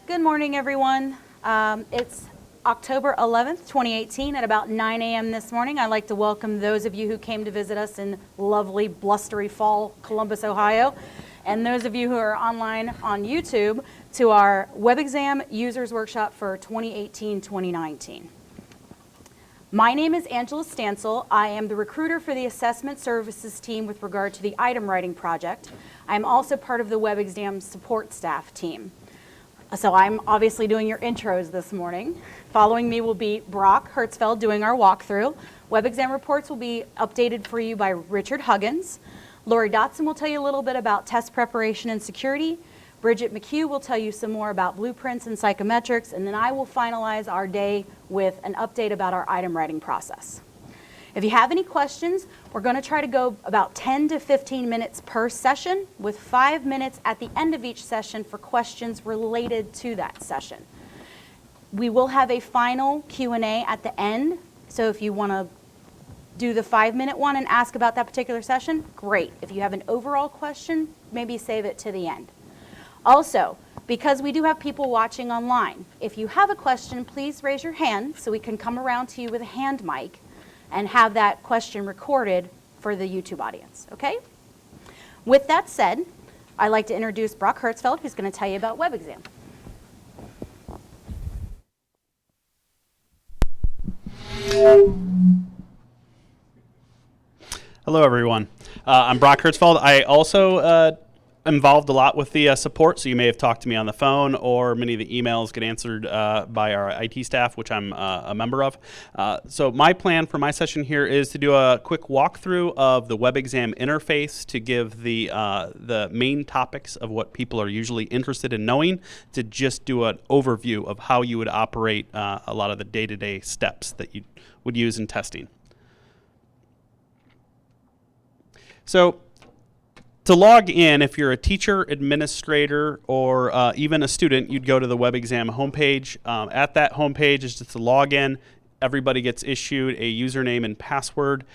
Good morning, everyone. It's October 11th, 2018 at about 9 a.m. this morning. I'd like to welcome those of you who came to visit us in lovely, blustery fall Columbus, Ohio, and those of you who are online on YouTube to our WebXam Users Workshop for 2018-2019. My name is Angela Stansel. I am the recruiter for the Assessment Services team with regard to the item writing project. I'm also part of the WebXam support staff team. So I'm obviously doing your intros this morning. Following me will be Brock Hertzfeld doing our walkthrough. WebXam reports will be updated for you by Richard Huggins. Lori Dotson will tell you a little bit about test preparation and security. Bridget McHugh will tell you some more about blueprints and psychometrics, and then I will finalize our day with an update about our item writing process. If you have any questions, we're going to try to go about 10 to 15 minutes per session with 5 minutes at the end of each session for questions related to that session. We will have a final Q&A at the end, so if you want to do the 5-minute one and ask about that particular session, great. If you have an overall question, maybe save it to the end. Also, because we do have people watching online, if you have a question, please raise your hand so we can come around to you with a hand mic and have that question recorded for the YouTube audience, okay? With that said, I'd like to introduce Brock Hertzfeld, who's going to tell you about WebXam. Hello, everyone. I'm Brock Hertzfeld. I also involved a lot with the support, so you may have talked to me on the phone, or many of the emails get answered by our IT staff, which I'm a member of. So my plan for my session here is to do a quick walkthrough of the WebXam interface to give the main topics of what people are usually interested in knowing, to just do an overview of how you would operate a lot of the day-to-day steps that you would use in testing. So to log in, if you're a teacher, administrator, or even a student, you'd go to the WebXam homepage. At that homepage is just to log in. Everybody gets issued a username and password.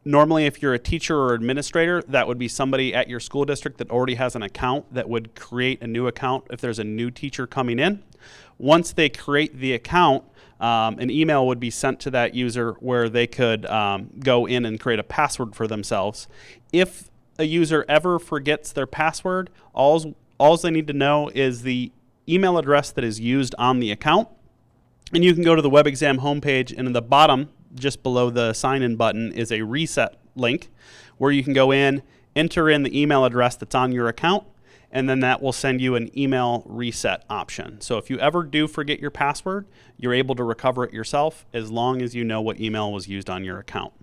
Normally, if you're a teacher or administrator, that would be somebody at your school district that already has an account that would create a new account if there's a new teacher coming in. Once they create the account, an email would be sent to that user where they could go in and create a password for themselves. If a user ever forgets their password, all they need to know is the email address that is used on the account. And you can go to the WebXam homepage, and in the bottom, just below the sign-in button, is a reset link where you can go in, enter in the email address that's on your account, and then that will send you an email reset option. So if you ever do forget your password, you're able to recover it yourself as long as you know what email was used on your account.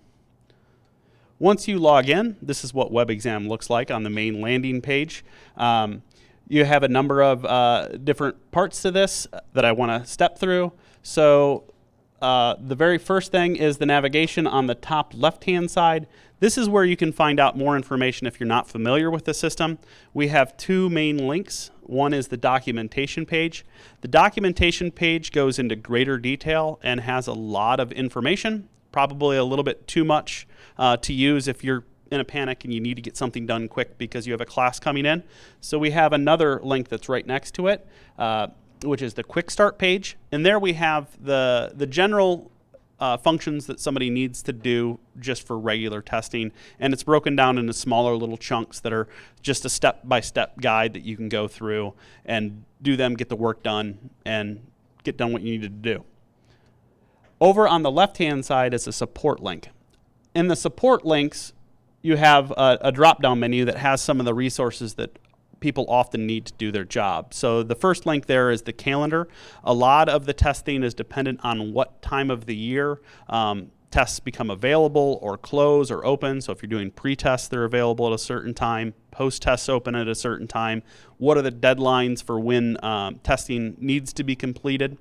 Once you log in, this is what WebXam looks like on the main landing page. You have a number of different parts to this that I want to step through. So the very first thing is the navigation on the top left-hand side. This is where you can find out more information if you're not familiar with the system. We have two main links. One is the documentation page. The documentation page goes into greater detail and has a lot of information, probably a little bit too much to use if you're in a panic and you need to get something done quick because you have a class coming in. So we have another link that's right next to it, which is the quick start page. And there we have the general functions that somebody needs to do just for regular testing. And it's broken down into smaller little chunks that are just a step-by-step guide that you can go through and do them, get the work done, and get done what you need to do. Over on the left-hand side is a support link. In the support links, you have a drop-down menu that has some of the resources that people often need to do their job. So the first link there is the calendar. A lot of the testing is dependent on what time of the year tests become available or close or open. So if you're doing pre-tests, they're available at a certain time. Post-tests open at a certain time. What are the deadlines for when testing needs to be completed?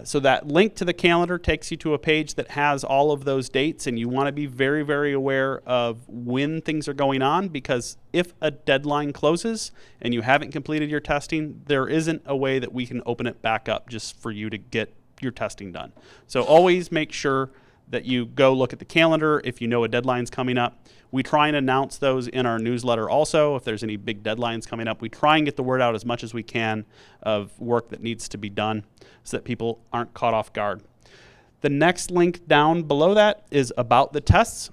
So that link to the calendar takes you to a page that has all of those dates, and you want to be very, very aware of when things are going on, because if a deadline closes and you haven't completed your testing, there isn't a way that we can open it back up just for you to get your testing done. So always make sure that you go look at the calendar if you know a deadline's coming up. We try and announce those in our newsletter also. If there's any big deadlines coming up, we try and get the word out as much as we can of work that needs to be done so that people aren't caught off guard. The next link down below that is about the tests.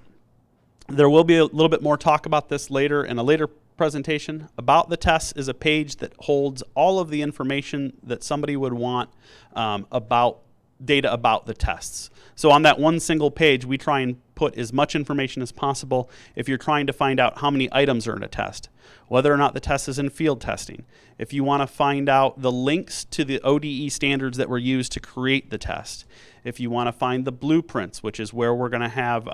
There will be a little bit more talk about this later in a later presentation. About the tests is a page that holds all of the information that somebody would want about data about the tests. So on that one single page, we try and put as much information as possible if you're trying to find out how many items are in a test, whether or not the test is in field testing, if you want to find out the links to the ODE standards that were used to create the test, if you want to find the blueprints, which is where we're going to have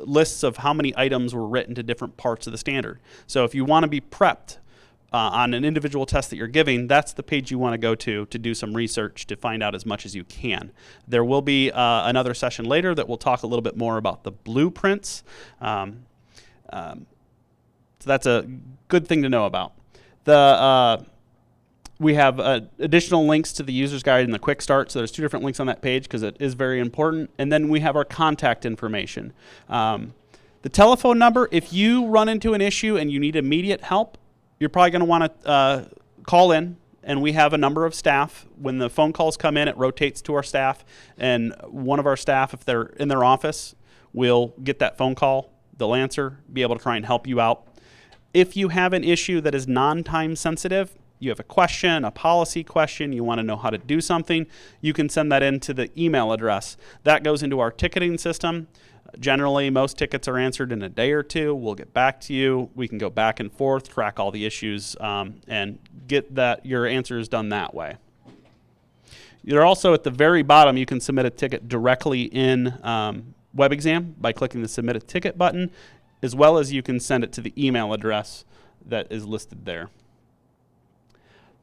lists of how many items were written to different parts of the standard. So if you want to be prepped on an individual test that you're giving, that's the page you want to go to do some research to find out as much as you can. There will be another session later that will talk a little bit more about the blueprints. So that's a good thing to know about. We have additional links to the user's guide and the quick start. So there's 2 different links on that page because it is very important. And then we have our contact information. The telephone number, if you run into an issue and you need immediate help, you're probably going to want to call in, and we have a number of staff. When the phone calls come in, it rotates to our staff, and one of our staff, if they're in their office, will get that phone call. They'll answer, be able to try and help you out. If you have an issue that is non-time sensitive, you have a question, a policy question, you want to know how to do something, you can send that into the email address. That goes into our ticketing system. Generally, most tickets are answered in a day or 2. We'll get back to you. We can go back and forth, track all the issues, and get your answers done that way. You're also at the very bottom, you can submit a ticket directly in WebXam by clicking the Submit a Ticket button, as well as you can send it to the email address that is listed there.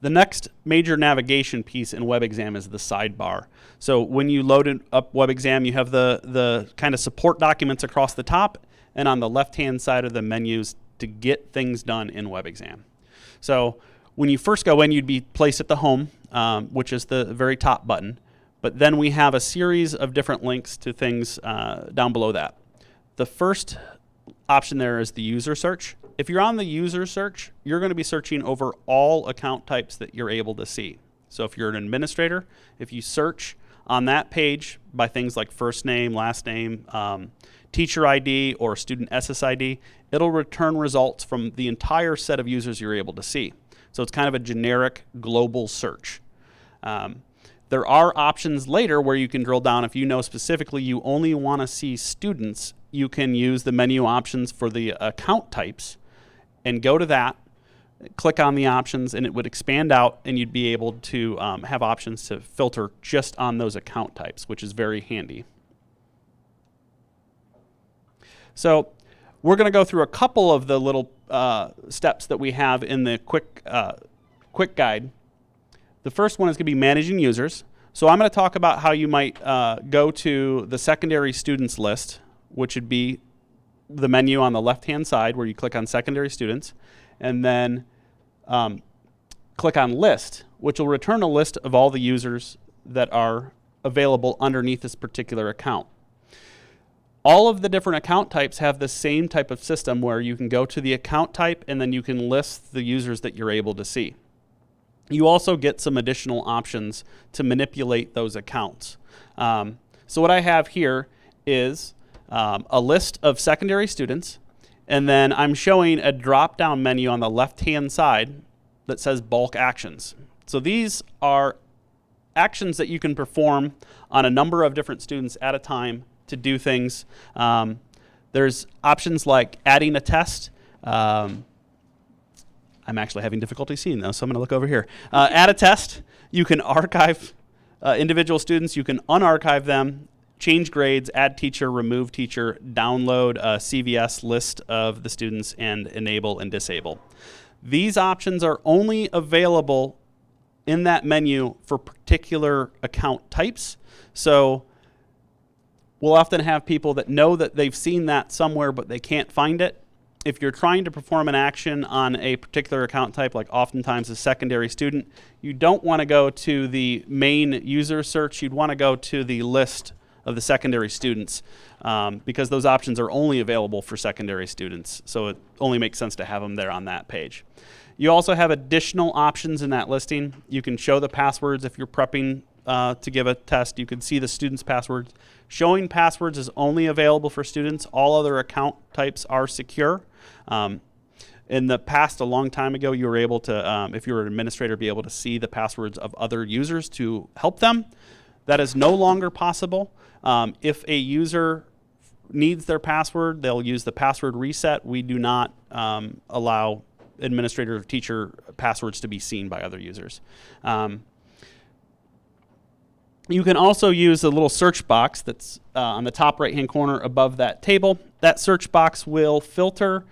The next major navigation piece in WebXam is the sidebar. So when you load up WebXam, you have the kind of support documents across the top, and on the left-hand side are the menus to get things done in WebXam. So when you first go in, you'd be placed at the home, which is the very top button. But then we have a series of different links to things down below that. The first option there is the user search. If you're on the user search, you're going to be searching over all account types that you're able to see. So if you're an administrator, if you search on that page by things like first name, last name, teacher ID, or student SSID, it'll return results from the entire set of users you're able to see. So it's kind of a generic global search. There are options later where you can drill down. If you know specifically you only want to see students, you can use the menu options for the account types and go to that, click on the options, and it would expand out, and you'd be able to have options to filter just on those account types, which is very handy. So we're going to go through a couple of the little steps that we have in the quick guide. The first one is going to be managing users. So I'm going to talk about how you might go to the secondary students list, which would be the menu on the left-hand side where you click on secondary students, and then click on list, which will return a list of all the users that are available underneath this particular account. All of the different account types have the same type of system where you can go to the account type and then you can list the users that you're able to see. You also get some additional options to manipulate those accounts. So what I have here is a list of secondary students, and then I'm showing a drop-down menu on the left-hand side that says bulk actions. So these are actions that you can perform on a number of different students at a time to do things. There's options like adding a test. I'm actually having difficulty seeing those, so I'm going to look over here. Add a test. You can archive individual students. You can unarchive them, change grades, add teacher, remove teacher, download a CVS list of the students, and enable and disable. These options are only available in that menu for particular account types. So we'll often have people that know that they've seen that somewhere, but they can't find it. If you're trying to perform an action on a particular account type, like oftentimes a secondary student, you don't want to go to the main user search. You'd want to go to the list of the secondary students, because those options are only available for secondary students. So it only makes sense to have them there on that page. You also have additional options in that listing. You can show the passwords if you're prepping to give a test. You can see the students' passwords. Showing passwords is only available for students. All other account types are secure. In the past, a long time ago, you were able to, if you were an administrator, be able to see the passwords of other users to help them. That is no longer possible. If a user needs their password, they'll use the password reset. We do not allow administrator or teacher passwords to be seen by other users. You can also use the little search box that's on the top right-hand corner above that table. That search box will filter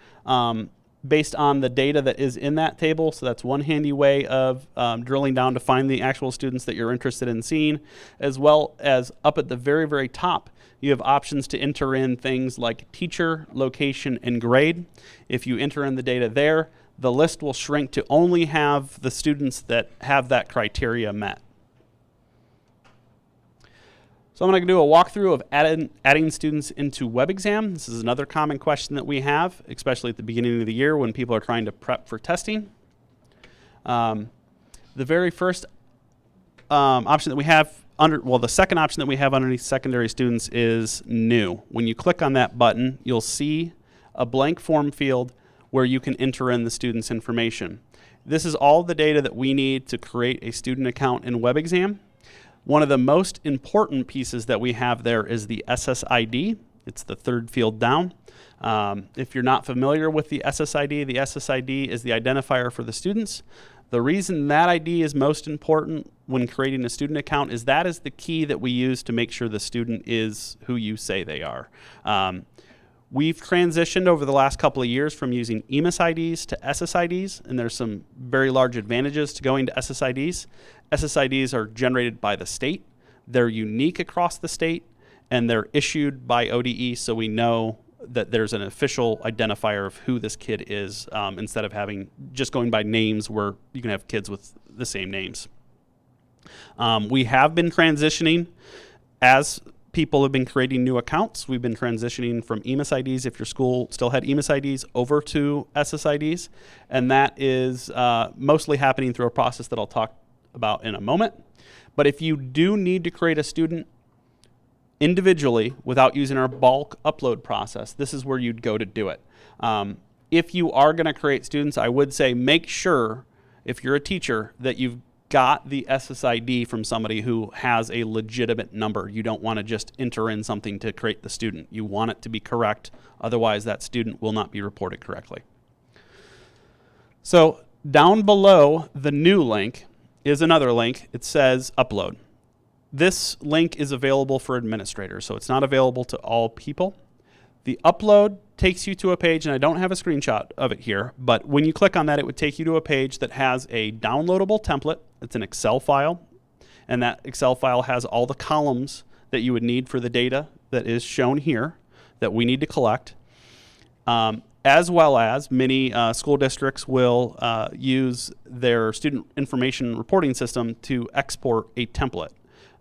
based on the data that is in that table. So that's one handy way of drilling down to find the actual students that you're interested in seeing, as well as up at the very, very top, you have options to enter in things like teacher, location, and grade. If you enter in the data there, the list will shrink to only have the students that have that criteria met. So I'm going to do a walkthrough of adding students into WebXam. This is another common question that we have, especially at the beginning of the year when people are trying to prep for testing. The very first option that we have the second option that we have underneath secondary students is new. When you click on that button, you'll see a blank form field where you can enter in the student's information. This is all the data that we need to create a student account in WebXam. One of the most important pieces that we have there is the SSID. It's the third field down. If you're not familiar with the SSID is the identifier for the students. The reason that ID is most important when creating a student account is that is the key that we use to make sure the student is who you say they are. We've transitioned over the last couple of years from using EMIS IDs to SSIDs, and there's some very large advantages to going to SSIDs. SSIDs are generated by the state. They're unique across the state, and they're issued by ODE, so we know that there's an official identifier of who this kid is, instead of having just going by names where you can have kids with the same names. We have been transitioning as people have been creating new accounts. We've been transitioning from EMIS IDs, if your school still had EMIS IDs, over to SSIDs, and that is mostly happening through a process that I'll talk about in a moment. But if you do need to create a student individually without using our bulk upload process, this is where you'd go to do it. If you are going to create students, I would say make sure, if you're a teacher, that you've got the SSID from somebody who has a legitimate number. You don't want to just enter in something to create the student. You want it to be correct, otherwise that student will not be reported correctly. So down below the new link is another link. It says upload. This link is available for administrators, so it's not available to all people. The upload takes you to a page, and I don't have a screenshot of it here, but when you click on that, it would take you to a page that has a downloadable template. It's an Excel file, and that Excel file has all the columns that you would need for the data that is shown here that we need to collect, as well as many school districts will use their student information reporting system to export a template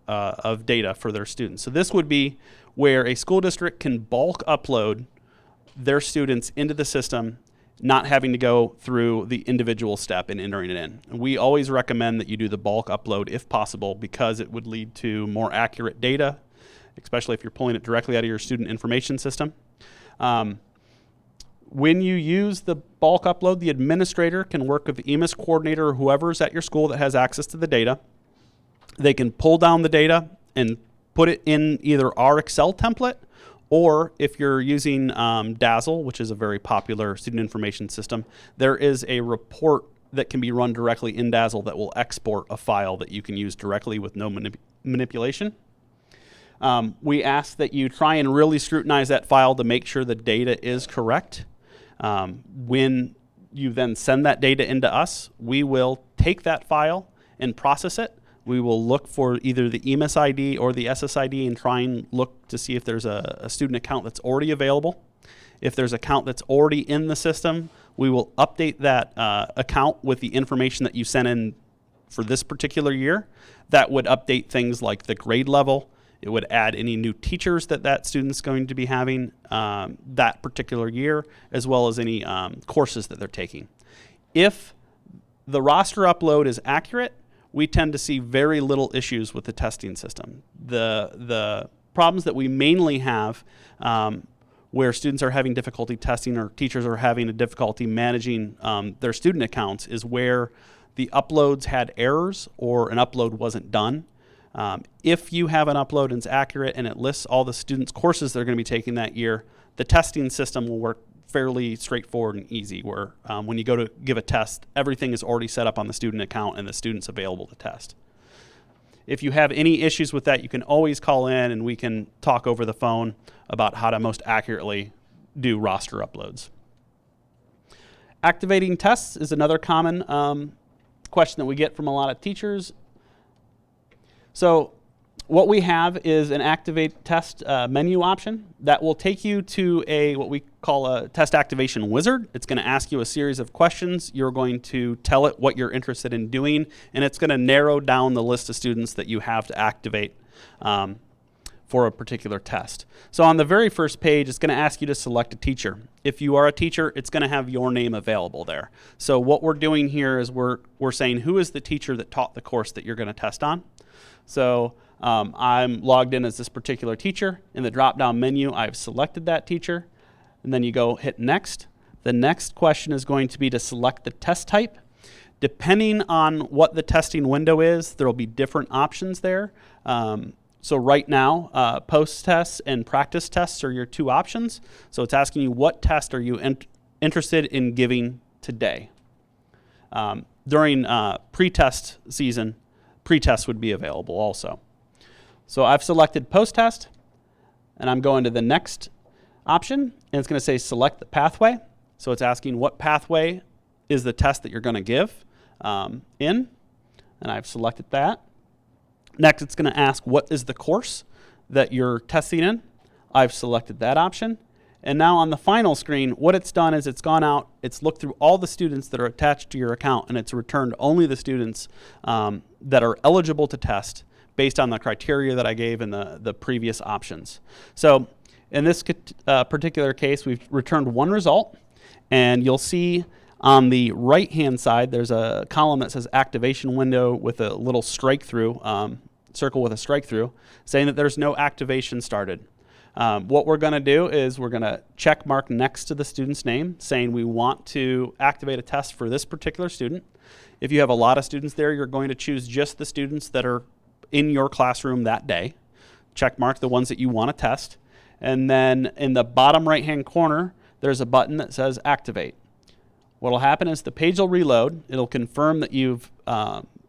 of data for their students. So this would be where a school district can bulk upload their students into the system, not having to go through the individual step in entering it in. We always recommend that you do the bulk upload if possible, because it would lead to more accurate data, especially if you're pulling it directly out of your student information system. When you use the bulk upload, the administrator can work with the EMIS coordinator or whoever's at your school that has access to the data. They can pull down the data and put it in either our Excel template, or if you're using Dazzle, which is a very popular student information system, there is a report that can be run directly in Dazzle that will export a file that you can use directly with no manipulation. We ask that you try and really scrutinize that file to make sure the data is correct. When you then send that data into us, we will take that file and process it. We will look for either the EMIS ID or the SSID and try and look to see if there's a student account that's already available. If there's an account that's already in the system, we will update that account with the information that you sent in for this particular year. That would update things like the grade level. It would add any new teachers that student's going to be having that particular year, as well as any courses that they're taking. If the roster upload is accurate, we tend to see very little issues with the testing system. The problems that we mainly have where students are having difficulty testing or teachers are having a difficulty managing their student accounts is where the uploads had errors or an upload wasn't done. If you have an upload and it's accurate and it lists all the students' courses they're going to be taking that year, the testing system will work fairly straightforward and easy, where when you go to give a test, everything is already set up on the student account and the student's available to test. If you have any issues with that, you can always call in and we can talk over the phone about how to most accurately do roster uploads. Activating tests is another common question that we get from a lot of teachers. So what we have is an activate test menu option that will take you to what we call a test activation wizard. It's going to ask you a series of questions. You're going to tell it what you're interested in doing, and it's going to narrow down the list of students that you have to activate for a particular test. So on the very first page, it's going to ask you to select a teacher. If you are a teacher, it's going to have your name available there. So what we're doing here is we're saying who is the teacher that taught the course that you're going to test on. So I'm logged in as this particular teacher. In the drop-down menu, I've selected that teacher. And then you go hit next. The next question is going to be to select the test type. Depending on what the testing window is, there will be different options there. So right now, post-tests and practice tests are your two options. So it's asking you what test are you interested in giving today. During pre-test season, pre-test would be available also. So I've selected post-test, and I'm going to the next option, and it's going to say select the pathway. So it's asking what pathway is the test that you're going to give in, and I've selected that. Next, it's going to ask what is the course that you're testing in. I've selected that option. And now on the final screen, what it's done is it's gone out, it's looked through all the students that are attached to your account, and it's returned only the students that are eligible to test based on the criteria that I gave in the previous options. So in this particular case, we've returned one result, and you'll see on the right-hand side, there's a column that says activation window with a little strike through, circle with a strike through, saying that there's no activation started. What we're going to do is we're going to check mark next to the student's name, saying we want to activate a test for this particular student. If you have a lot of students there, you're going to choose just the students that are in your classroom that day. Check mark the ones that you want to test. And then in the bottom right-hand corner, there's a button that says activate. What will happen is the page will reload. It'll confirm that you've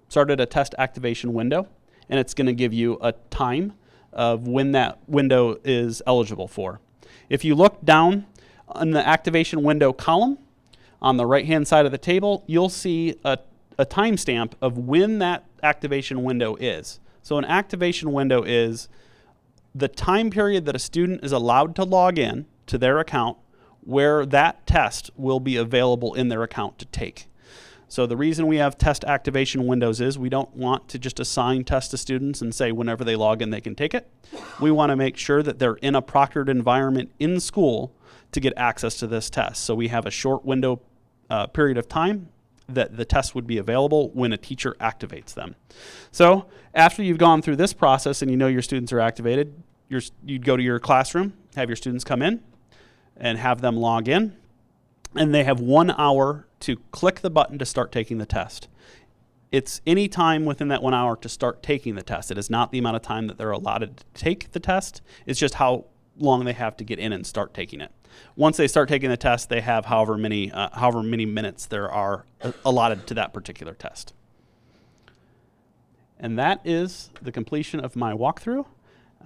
started a test activation window, and it's going to give you a time of when that window is eligible for. If you look down on the activation window column on the right-hand side of the table, you'll see a timestamp of when that activation window is. So an activation window is the time period that a student is allowed to log in to their account where that test will be available in their account to take. So the reason we have test activation windows is we don't want to just assign tests to students and say whenever they log in they can take it. We want to make sure that they're in a proctored environment in school to get access to this test. So we have a short window period of time that the test would be available when a teacher activates them. So after you've gone through this process and you know your students are activated, you'd go to your classroom, have your students come in and have them log in, and they have 1 hour to click the button to start taking the test. It's any time within that 1 hour to start taking the test. It is not the amount of time that they're allotted to take the test. It's just how long they have to get in and start taking it. Once they start taking the test, they have however many minutes there are allotted to that particular test. And that is the completion of my walkthrough.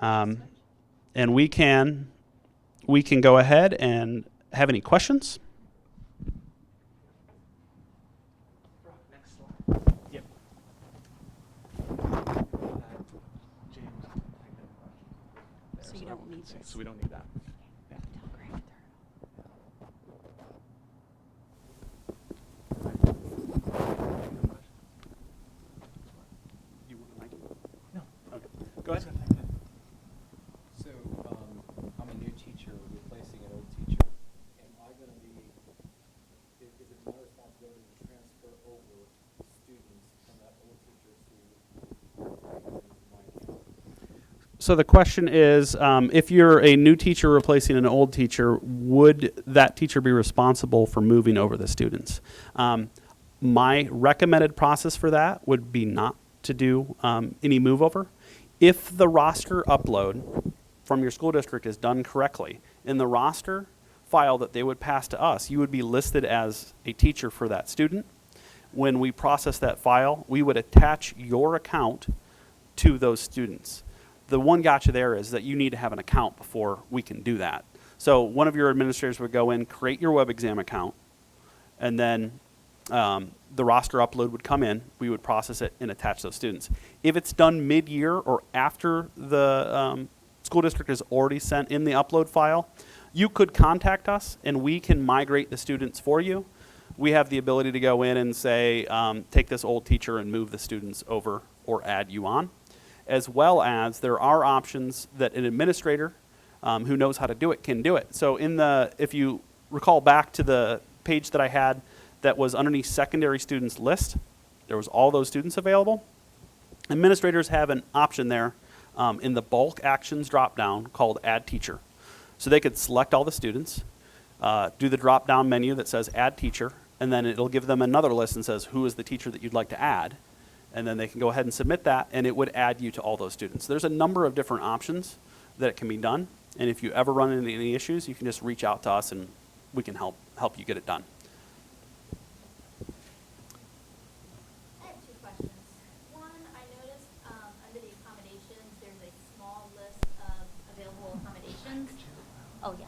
And we can go ahead and have any questions. Next slide. Yep. So you don't need this. So we don't need that. Yeah. You want a mic? No. Okay. Go ahead. So the question is, if you're a new teacher replacing an old teacher, would that teacher be responsible for moving over the students? My recommended process for that would be not to do any move over. If the roster upload from your school district is done correctly, in the roster file that they would pass to us, you would be listed as a teacher for that student. When we process that file, we would attach your account to those students. The one gotcha there is that you need to have an account before we can do that. So one of your administrators would go in, create your WebXam account, and then the roster upload would come in, we would process it and attach those students. If it's done mid-year or after the school district has already sent in the upload file, you could contact us and we can migrate the students for you. We have the ability to go in and say, take this old teacher and move the students over or add you on. As well as there are options that an administrator who knows how to do it can do it. So if you recall back to the page that I had that was underneath secondary students list, there was all those students available. Administrators have an option there in the bulk actions drop down called add teacher. So they could select all the students, do the drop down menu that says add teacher, and then it'll give them another list and says who is the teacher that you'd like to add. And then they can go ahead and submit that, and it would add you to all those students. There's a number of different options that can be done, and if you ever run into any issues, you can just reach out to us, and we can help you get it done. I have two questions. One, I noticed under the accommodations, there's a small list of available accommodations. Oh, yeah.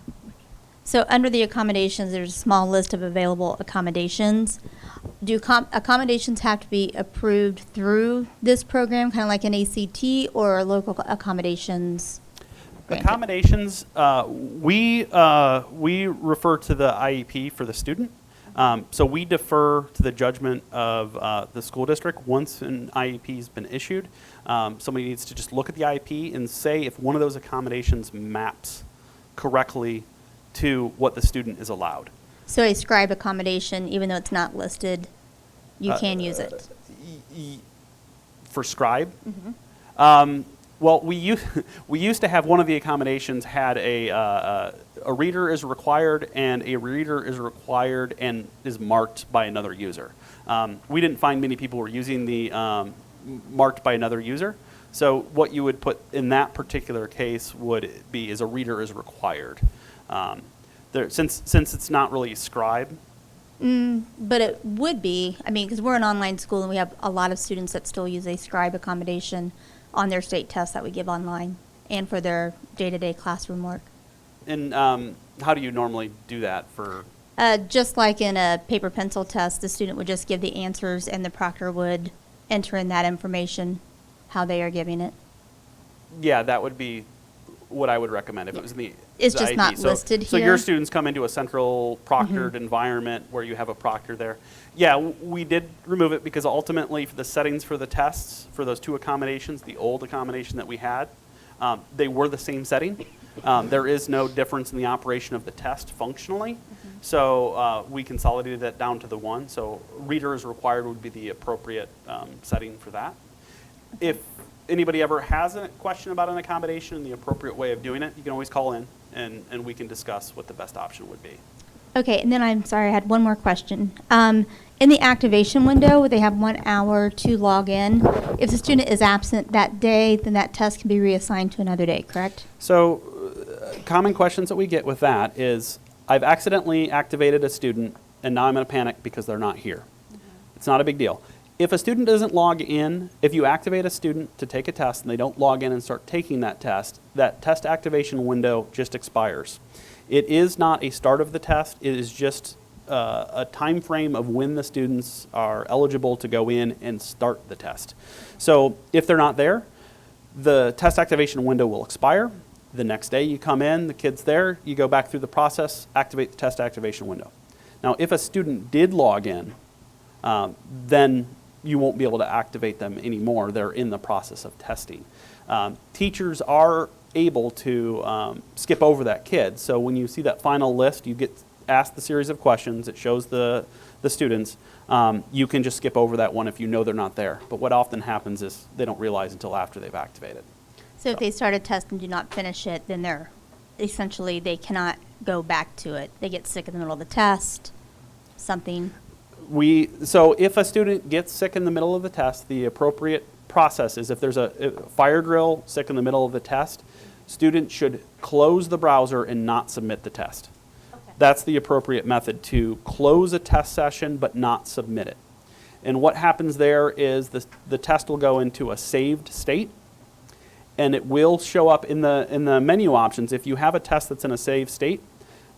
So under the accommodations, there's a small list of available accommodations. Do accommodations have to be approved through this program, kind of like an ACT, or local accommodations? granted? Accommodations, we refer to the IEP for the student. So we defer to the judgment of the school district. Once an IEP has been issued, somebody needs to just look at the IEP and say if one of those accommodations maps correctly to what the student is allowed. So a scribe accommodation, even though it's not listed, you can use it? For scribe? Mm-hmm. Well, we used to have one of the accommodations had a reader is required, and a reader is required and is marked by another user. We didn't find many people were using the marked by another user. So what you would put in that particular case would be is a reader is required. Since it's not really scribe. But it would be, I mean, because we're an online school and we have a lot of students that still use a scribe accommodation on their state tests that we give online and for their day-to-day classroom work. And how do you normally do that for? Just like in a paper pencil test, the student would just give the answers and the proctor would enter in that information, how they are giving it. Yeah, that would be what I would recommend if it was in the It's the just IEP. not listed So here. your students come into a central proctored environment where you have a proctor there. Yeah, we did remove it because ultimately for the settings for the tests, for those two accommodations, the old accommodation that we had, they were the same setting. There is no difference in the operation of the test functionally. So we consolidated that down to the one. So reader is required would be the appropriate setting for that. If anybody ever has a question about an accommodation and the appropriate way of doing it, you can always call in and we can discuss what the best option would be. Okay, and then I'm sorry, I had one more question. In the activation window, they have 1 hour to log in. If the student is absent that day, then that test can be reassigned to another day, correct? So common questions that we get with that is, I've accidentally activated a student and now I'm in a panic because they're not here. It's not a big deal. If a student doesn't log in, if you activate a student to take a test and they don't log in and start taking that test activation window just expires. It is not a start of the test. It is just a time frame of when the students are eligible to go in and start the test. So if they're not there, the test activation window will expire. The next day you come in, the kid's there, you go back through the process, activate the test activation window. Now if a student did log in, then you won't be able to activate them anymore. They're in the process of testing. Teachers are able to skip over that kid. So when you see that final list, you get asked the series of questions. It shows the students. You can just skip over that one if you know they're not there. But what often happens is they don't realize until after they've activated. So if they start a test and do not finish it, then they're essentially, they cannot go back to it. They get sick in the middle of the test, something. So if a student gets sick in the middle of the test, the appropriate process is if there's a fire drill sick in the middle of the test, students should close the browser and not submit the test. Okay. That's the appropriate method, to close a test session but not submit it. And what happens there is the test will go into a saved state, and it will show up in the menu options. If you have a test that's in a saved state,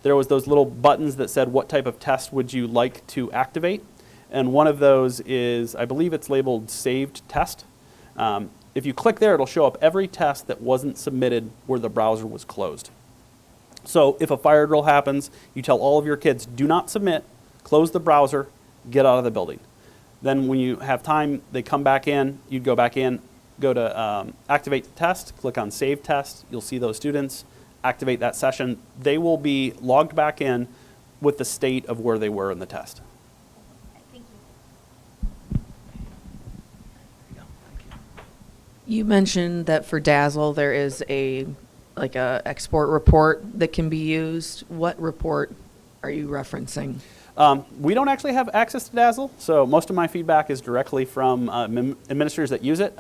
there was those little buttons that said what type of test would you like to activate, and one of those is, I believe it's labeled saved test. If you click there, it'll show up every test that wasn't submitted where the browser was closed. So if a fire drill happens, you tell all of your kids, do not submit, close the browser, get out of the building. Then when you have time, they come back in, you'd go back in, go to activate the test, click on save test, you'll see those students, activate that session. They will be logged back in with the state of where they were in the test. Thank you. You mentioned that for Dazzle there is a export report that can be used. What report are you referencing? We don't actually have access to Dazzle, so most of my feedback is directly from administrators that use it.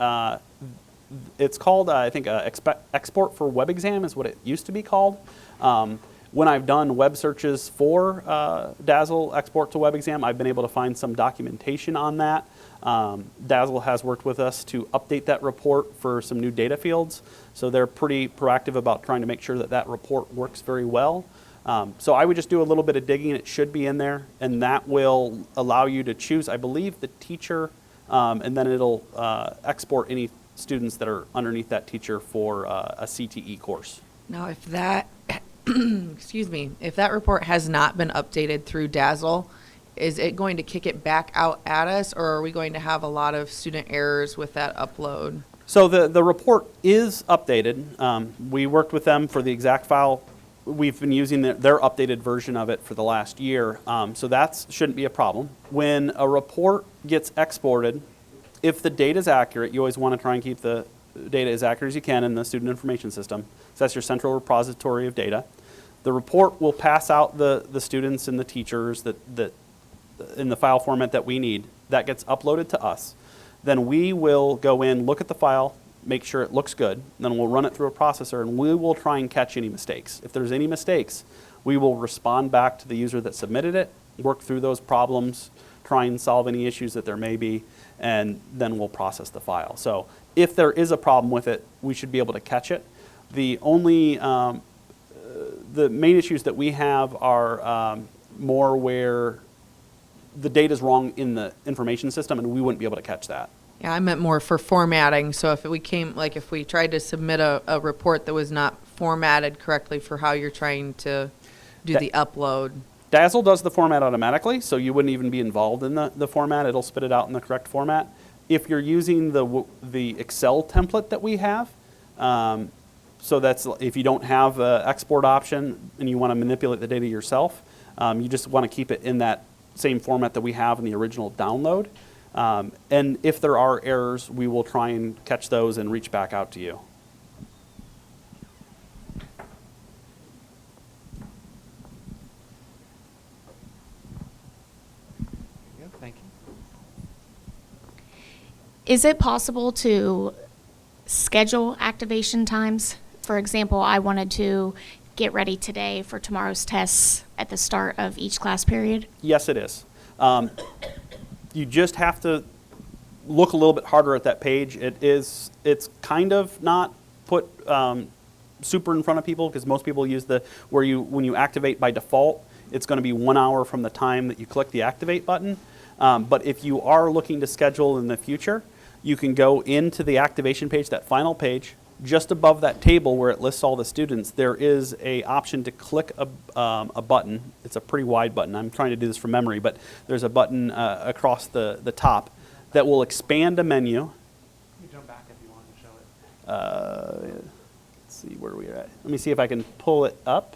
It's called, I think, export for WebXam is what it used to be called. When I've done web searches for Dazzle export to WebXam, I've been able to find some documentation on that. Dazzle has worked with us to update that report for some new data fields, so they're pretty proactive about trying to make sure that that report works very well. So I would just do a little bit of digging. It should be in there, and that will allow you to choose, I believe, the teacher, and then it'll export any students that are underneath that teacher for a CTE course. Now, if that, excuse me, if that report has not been updated through Dazzle, is it going to kick it back out at us, or are we going to have a lot of student errors with that upload? So the report is updated. We worked with them for the exact file. We've been using their updated version of it for the last year, so that shouldn't be a problem. When a report gets exported, if the data is accurate, you always want to try and keep the data as accurate as you can in the student information system. So that's your central repository of data. The report will pass out the students and the teachers that in the file format that we need. That gets uploaded to us. Then we will go in, look at the file, make sure it looks good. Then we'll run it through a processor, and we will try and catch any mistakes. If there's any mistakes, we will respond back to the user that submitted it, work through those problems, try and solve any issues that there may be, and then we'll process the file. So if there is a problem with it, we should be able to catch it. The only, the main issues that we have are more where the data is wrong in the information system, and we wouldn't be able to catch that. Yeah, I meant more for formatting. So if if we tried to submit a report that was not formatted correctly for how you're trying to do the upload. Dazzle does the format automatically, so you wouldn't even be involved in the format. It'll spit it out in the correct format. If you're using the Excel template that we have, so that's if you don't have an export option and you want to manipulate the data yourself, you just want to keep it in that same format that we have in the original download. And if there are errors, we will try and catch those and reach back out to you. Thank you. Is it possible to schedule activation times? For example, I wanted to get ready today for tomorrow's tests at the start of each class period. Yes, it is. You just have to look a little bit harder at that page. It's kind of not put super in front of people, because most people use when you activate by default, it's going to be 1 hour from the time that you click the activate button. But if you are looking to schedule in the future, you can go into the activation page, that final page. Just above that table where it lists all the students, there is an option to click a button. It's a pretty wide button. I'm trying to do this from memory, but there's a button across the top that will expand a menu. You jump back if you want to show it. Let's see where we're at. Let me see if I can pull it up.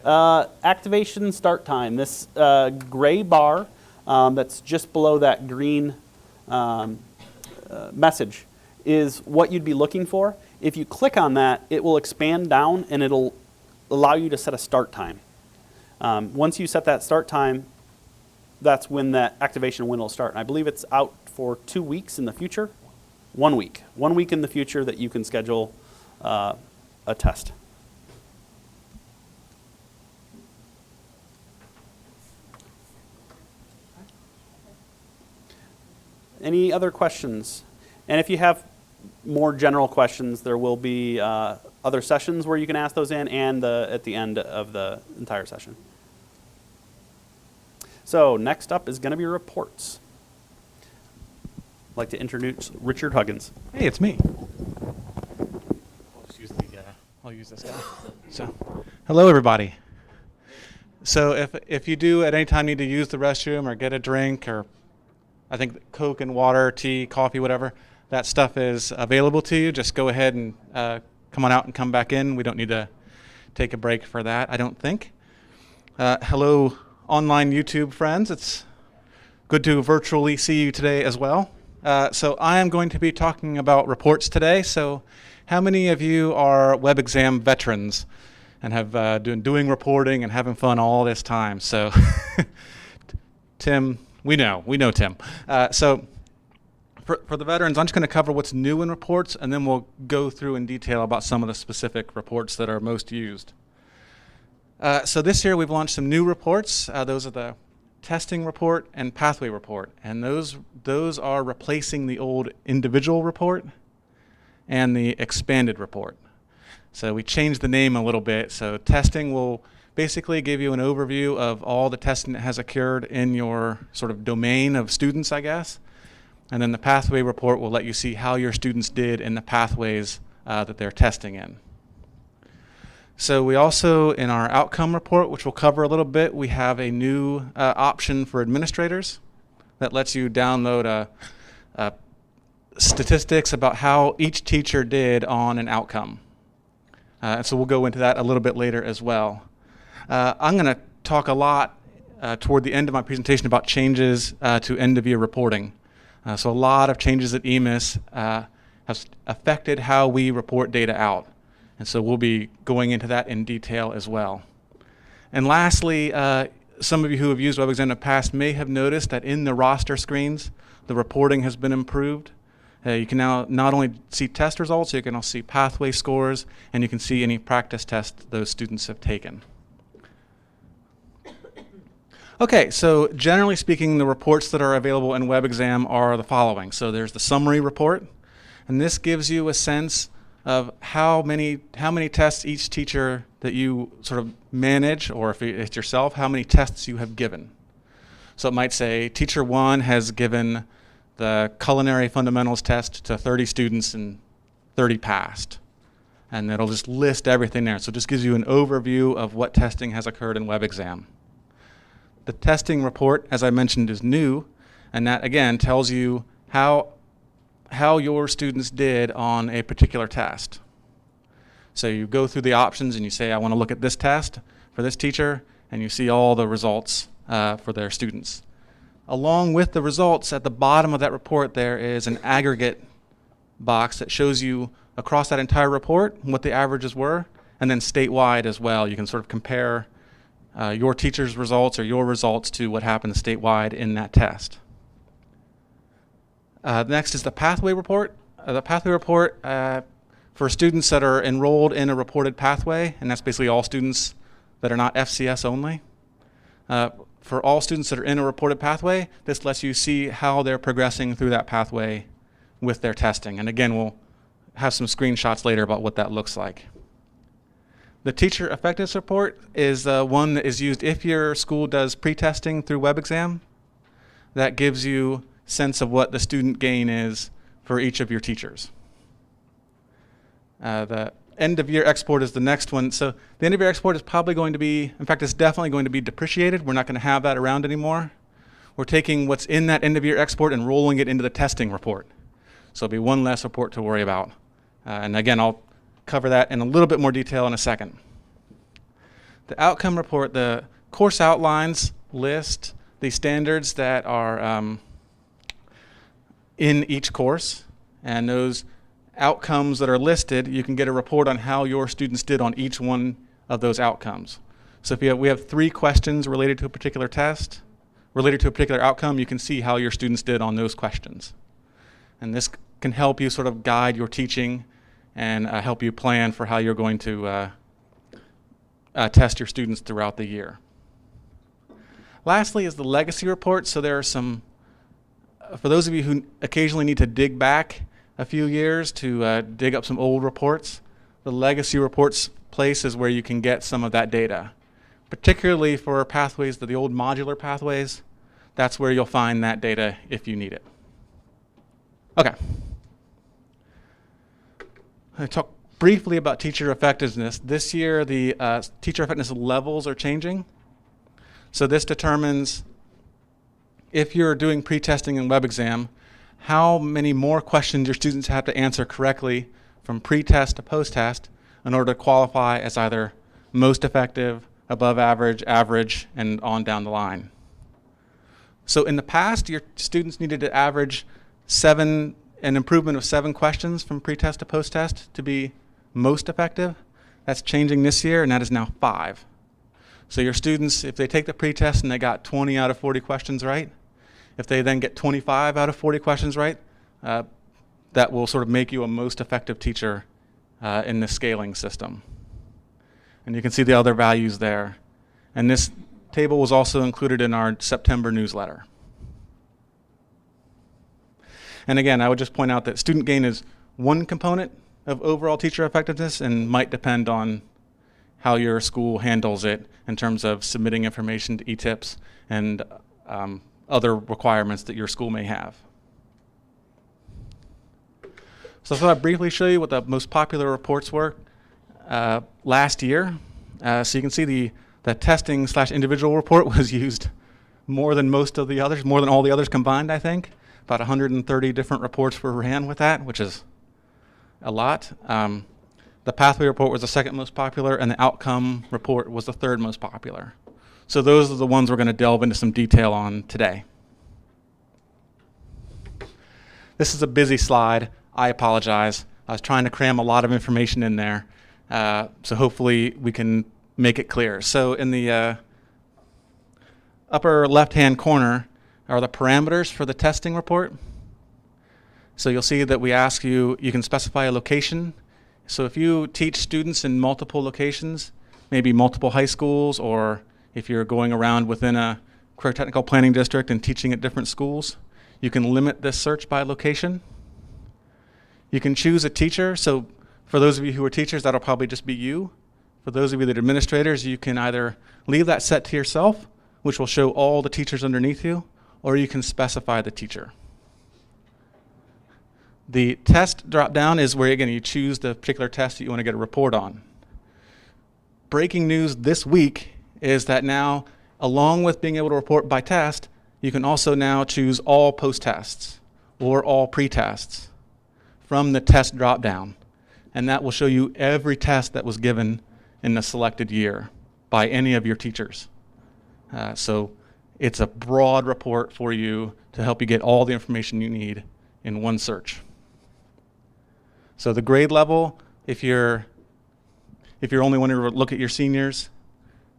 Activation start time. This gray bar that's just below that green message is what you'd be looking for. If you click on that, it will expand down and it'll allow you to set a start time. Once you set that start time, that's when that activation window will start. And I believe it's out for 2 weeks in the future. 1 week. 1 week in the future that you can schedule a test. Any other questions? And if you have more general questions, there will be other sessions where you can ask those in and at the end of the entire session. So next up is going to be reports. I'd like to introduce Richard Huggins. Hey, it's me. I'll use this guy. So, hello everybody. So if you do at any time need to use the restroom or get a drink, or I think Coke and water, tea, coffee, whatever, that stuff is available to you. Just go ahead and come on out and come back in. We don't need to take a break for that, I don't think. Hello online YouTube friends. It's good to virtually see you today as well. So I am going to be talking about reports today. So how many of you are WebXam veterans and have been doing reporting and having fun all this time? So Tim, we know Tim. So for the veterans, I'm just going to cover what's new in reports, and then we'll go through in detail about some of the specific reports that are most used. So this year we've launched some new reports. Those are the testing report and pathway report, and those are replacing the old individual report and the expanded report. So we changed the name a little bit. So testing will basically give you an overview of all the testing that has occurred in your sort of domain of students, I guess. And then the pathway report will let you see how your students did in the pathways that they're testing in. So we also, in our outcome report, which we'll cover a little bit, we have a new option for administrators that lets you download statistics about how each teacher did on an outcome. And so we'll go into that a little bit later as well. I'm going to talk a lot toward the end of my presentation about changes to end-of-year reporting. So a lot of changes at EMIS have affected how we report data out. And so we'll be going into that in detail as well. And lastly, some of you who have used WebXam in the past may have noticed that in the roster screens, the reporting has been improved. You can now not only see test results, you can also see pathway scores, and you can see any practice tests those students have taken. Okay, so generally speaking, the reports that are available in WebXam are the following. So there's the summary report, and this gives you a sense of how many tests each teacher that you sort of manage, or if it's yourself, how many tests you have given. So it might say teacher 1 has given the culinary fundamentals test to 30 students and 30 passed. And it'll just list everything there. So it just gives you an overview of what testing has occurred in WebXam. The testing report, as I mentioned, is new, and that again tells you how your students did on a particular test. So you go through the options and you say, I want to look at this test for this teacher, and you see all the results for their students. Along with the results, at the bottom of that report, there is an aggregate box that shows you across that entire report what the averages were, and then statewide as well. You can sort of compare your teacher's results or your results to what happened statewide in that test. Next is the pathway report. The pathway report for students that are enrolled in a reported pathway, and that's basically all students that are not FCS only. For all students that are in a reported pathway, this lets you see how they're progressing through that pathway with their testing. And again, we'll have some screenshots later about what that looks like. The teacher effectiveness report is one that is used if your school does pre-testing through WebXam. That gives you sense of what the student gain is for each of your teachers. The end of year export is the next one. So the end of year export is probably going to be, in fact, it's definitely going to be depreciated. We're not going to have that around anymore. We're taking what's in that end of year export and rolling it into the testing report. So it'll be one less report to worry about. And again, I'll cover that in a little bit more detail in a second. The outcome report, the course outlines list the standards that are in each course, and those outcomes that are listed, you can get a report on how your students did on each one of those outcomes. So if we have 3 questions related to a particular test, related to a particular outcome, you can see how your students did on those questions. And this can help you sort of guide your teaching and help you plan for how you're going to test your students throughout the year. Lastly is the legacy report. So there are some, for those of you who occasionally need to dig back a few years to dig up some old reports, the legacy reports place is where you can get some of that data. Particularly for pathways, the old modular pathways, that's where you'll find that data if you need it. Okay. I talk briefly about teacher effectiveness. This year, the teacher effectiveness levels are changing. So this determines, if you're doing pre-testing in WebExam, how many more questions your students have to answer correctly from pre-test to post-test in order to qualify as either most effective, above average, average, and on down the line. So in the past, your students needed to average an improvement of 7 questions from pre-test to post-test to be most effective. That's changing this year, and that is now 5. So your students, if they take the pre-test and they got 20 out of 40 questions right, if they then get 25 out of 40 questions right, that will sort of make you a most effective teacher in the scaling system. And you can see the other values there. And this table was also included in our September newsletter. And again, I would just point out that student gain is one component of overall teacher effectiveness and might depend on how your school handles it in terms of submitting information to ETIPS and other requirements that your school may have. So I thought I'd briefly show you what the most popular reports were last year. So you can see the testing/individual report was used more than most of the others, more than all the others combined, I think. About 130 different reports were ran with that, which is a lot. The pathway report was the second most popular, and the outcome report was the third most popular. So those are the ones we're going to delve into some detail on today. This is a busy slide. I apologize. I was trying to cram a lot of information in there, so hopefully we can make it clear. So in the upper left-hand corner are the parameters for the testing report. So you'll see that we ask you, you can specify a location. So if you teach students in multiple locations, maybe multiple high schools, or if you're going around within a career technical planning district and teaching at different schools, you can limit this search by location. You can choose a teacher. So for those of you who are teachers, that'll probably just be you. For those of you that are administrators, you can either leave that set to yourself, which will show all the teachers underneath you, or you can specify the teacher. The test drop-down is where, again, you choose the particular test that you want to get a report on. Breaking news this week is that now, along with being able to report by test, you can also now choose all post-tests or all pre-tests from the test drop-down. And that will show you every test that was given in the selected year by any of your teachers. So it's a broad report for you to help you get all the information you need in one search. So the grade level, if you're only wanting to look at your seniors,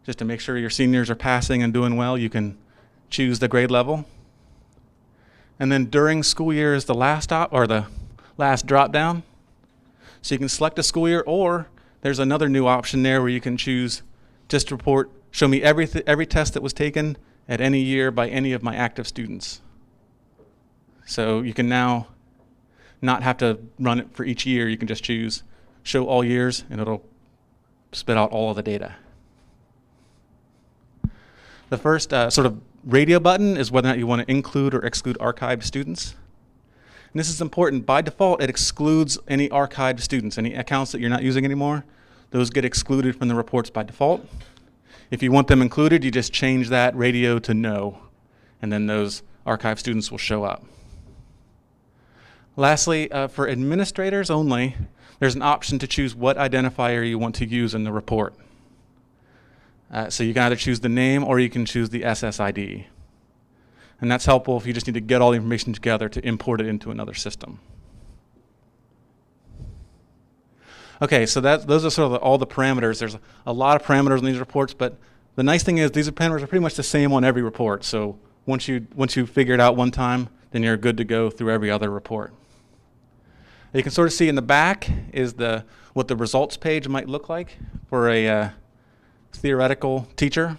just to make sure your seniors are passing and doing well, you can choose the grade level. And then during school year is the last drop down. So you can select a school year, or there's another new option there where you can choose just report, show me every test that was taken at any year by any of my active students. So you can now not have to run it for each year. You can just choose show all years, and it'll spit out all of the data. The first sort of radio button is whether or not you want to include or exclude archived students. And this is important. By default, it excludes any archived students. Any accounts that you're not using anymore, those get excluded from the reports by default. If you want them included, you just change that radio to no, and then those archived students will show up. Lastly, for administrators only, there's an option to choose what identifier you want to use in the report. So you can either choose the name or you can choose the SSID. And that's helpful if you just need to get all the information together to import it into another system. Okay, so those are sort of all the parameters. There's a lot of parameters in these reports, but the nice thing is these parameters are pretty much the same on every report. So once you figure it out one time, then you're good to go through every other report. You can sort of see in the back is what the results page might look like for a theoretical teacher.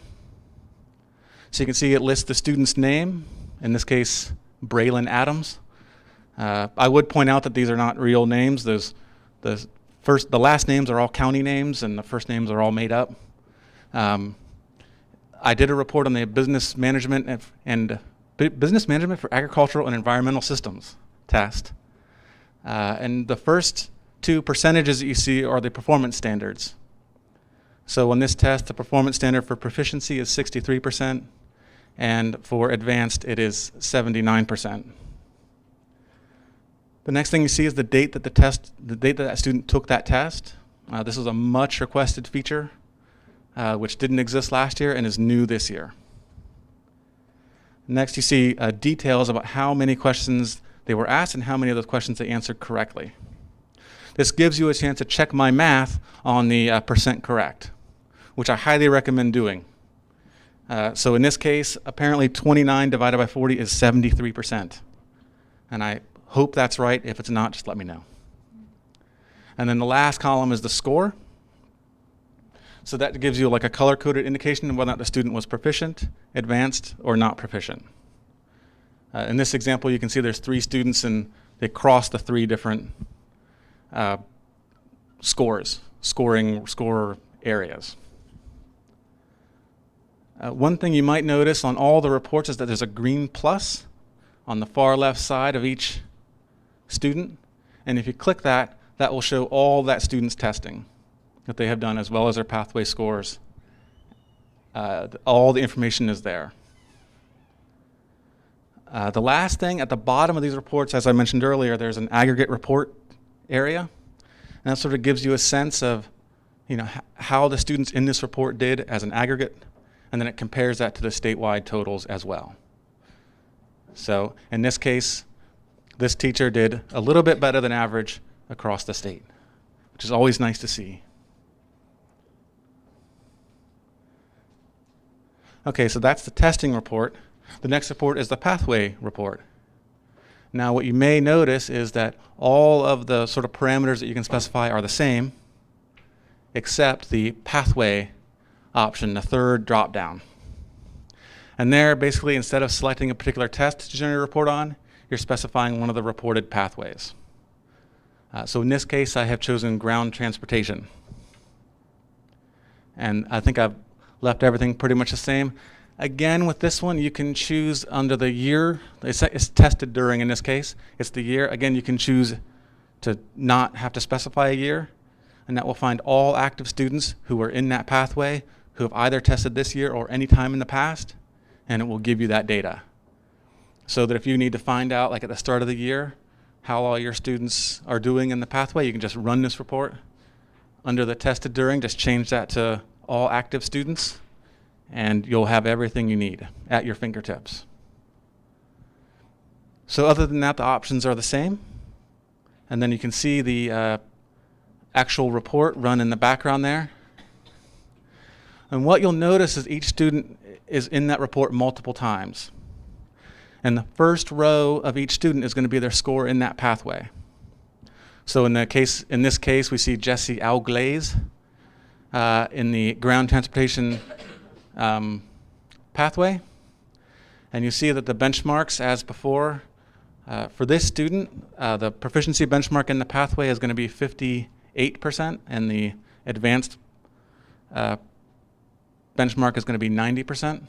So you can see it lists the student's name, in this case, Braylon Adams. I would point out that these are not real names. The last names are all county names, and the first names are all made up. I did a report on the business management for agricultural and environmental systems test. And the first two percentages that you see are the performance standards. So on this test, the performance standard for proficiency is 63%, and for advanced, it is 79%. The next thing you see is the date that that student took that test. This was a much requested feature, which didn't exist last year and is new this year. Next, you see details about how many questions they were asked and how many of those questions they answered correctly. This gives you a chance to check my math on the percent correct, which I highly recommend doing. So in this case, apparently 29 divided by 40 is 73%. And I hope that's right. If it's not, just let me know. And then the last column is the score. So that gives you like a color-coded indication of whether or not the student was proficient, advanced, or not proficient. In this example, you can see there's 3 students and they cross the 3 different score areas. One thing you might notice on all the reports is that there's a green plus on the far left side of each student. And if you click that, that will show all that student's testing that they have done, as well as their pathway scores. All the information is there. The last thing at the bottom of these reports, as I mentioned earlier, there's an aggregate report area. And that sort of gives you a sense of how the students in this report did as an aggregate, and then it compares that to the statewide totals as well. So in this case, this teacher did a little bit better than average across the state, which is always nice to see. Okay, so that's the testing report. The next report is the pathway report. Now what you may notice is that all of the sort of parameters that you can specify are the same, except the pathway option, the third drop down. And there, basically, instead of selecting a particular test to generate a report on, you're specifying one of the reported pathways. So in this case, I have chosen ground transportation. And I think I've left everything pretty much the same. Again, with this one, you can choose under the year. It's tested during, in this case. It's the year. Again, you can choose to not have to specify a year, and that will find all active students who are in that pathway who have either tested this year or any time in the past, and it will give you that data. So that if you need to find out, like at the start of the year, how all your students are doing in the pathway, you can just run this report. Under the tested during, just change that to all active students, and you'll have everything you need at your fingertips. So other than that, the options are the same. And then you can see the actual report run in the background there. And what you'll notice is each student is in that report multiple times. And the first row of each student is going to be their score in that pathway. So in this case, we see Jesse Alglaze in the ground transportation pathway. And you see that the benchmarks, as before, for this student, the proficiency benchmark in the pathway is going to be 58%, and the advanced benchmark is going to be 90%.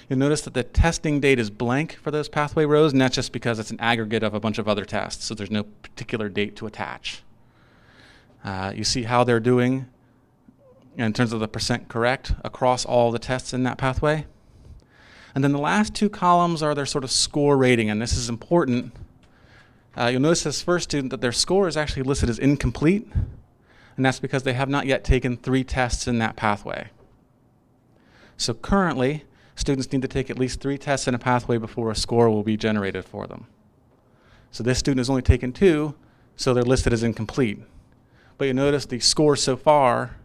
You'll notice that the testing date is blank for those pathway rows, and that's just because it's an aggregate of a bunch of other tests, so there's no particular date to attach. You see how they're doing in terms of the percent correct across all the tests in that pathway. And then the last two columns are their sort of score rating, and this is important. You'll notice this first student that their score is actually listed as incomplete, and that's because they have not yet taken 3 tests in that pathway. So currently, students need to take at least 3 tests in a pathway before a score will be generated for them. So this student has only taken 2, so they're listed as incomplete. but you notice the score so far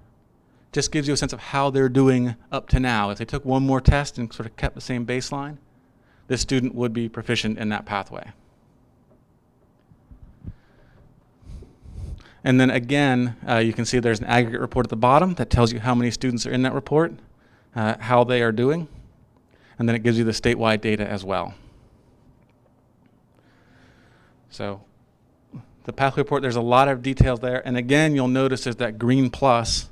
just gives you a sense of how they're doing up to now. If they took one more test and sort of kept the same baseline, this student would be proficient in that pathway. And then again, you can see there's an aggregate report at the bottom that tells you how many students are in that report, how they are doing, and then it gives you the statewide data as well. So the pathway report, there's a lot of details there, and again, you'll notice there's that green plus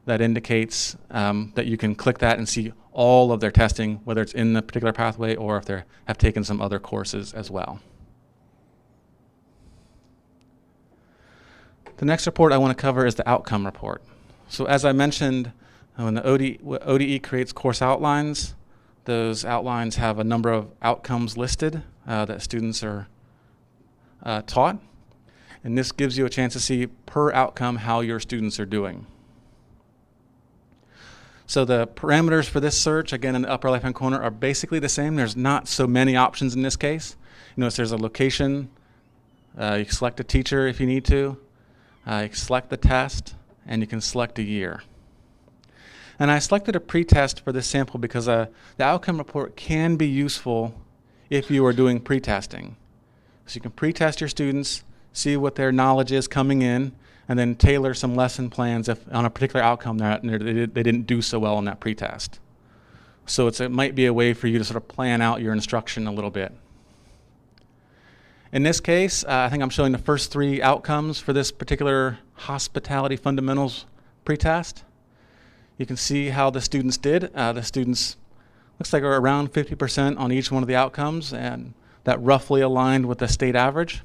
that indicates that you can click that and see all of their testing, whether it's in the particular pathway or if they have taken some other courses as well. The next report I want to cover is the outcome report. So as I mentioned, when the ODE creates course outlines, those outlines have a number of outcomes listed that students are taught. And this gives you a chance to see per outcome how your students are doing. So the parameters for this search, again in the upper left-hand corner, are basically the same. There's not so many options in this case. You notice there's a location. You can select a teacher if you need to. You can select the test, and you can select a year. And I selected a pretest for this sample because the outcome report can be useful if you are doing pretesting. So you can pretest your students, see what their knowledge is coming in, and then tailor some lesson plans if on a particular outcome they didn't do so well on that pretest. So it might be a way for you to sort of plan out your instruction a little bit. In this case, I think I'm showing the first 3 outcomes for this particular hospitality fundamentals pretest. You can see how the students did. The students looks like are around 50% on each one of the outcomes, and that roughly aligned with the state average.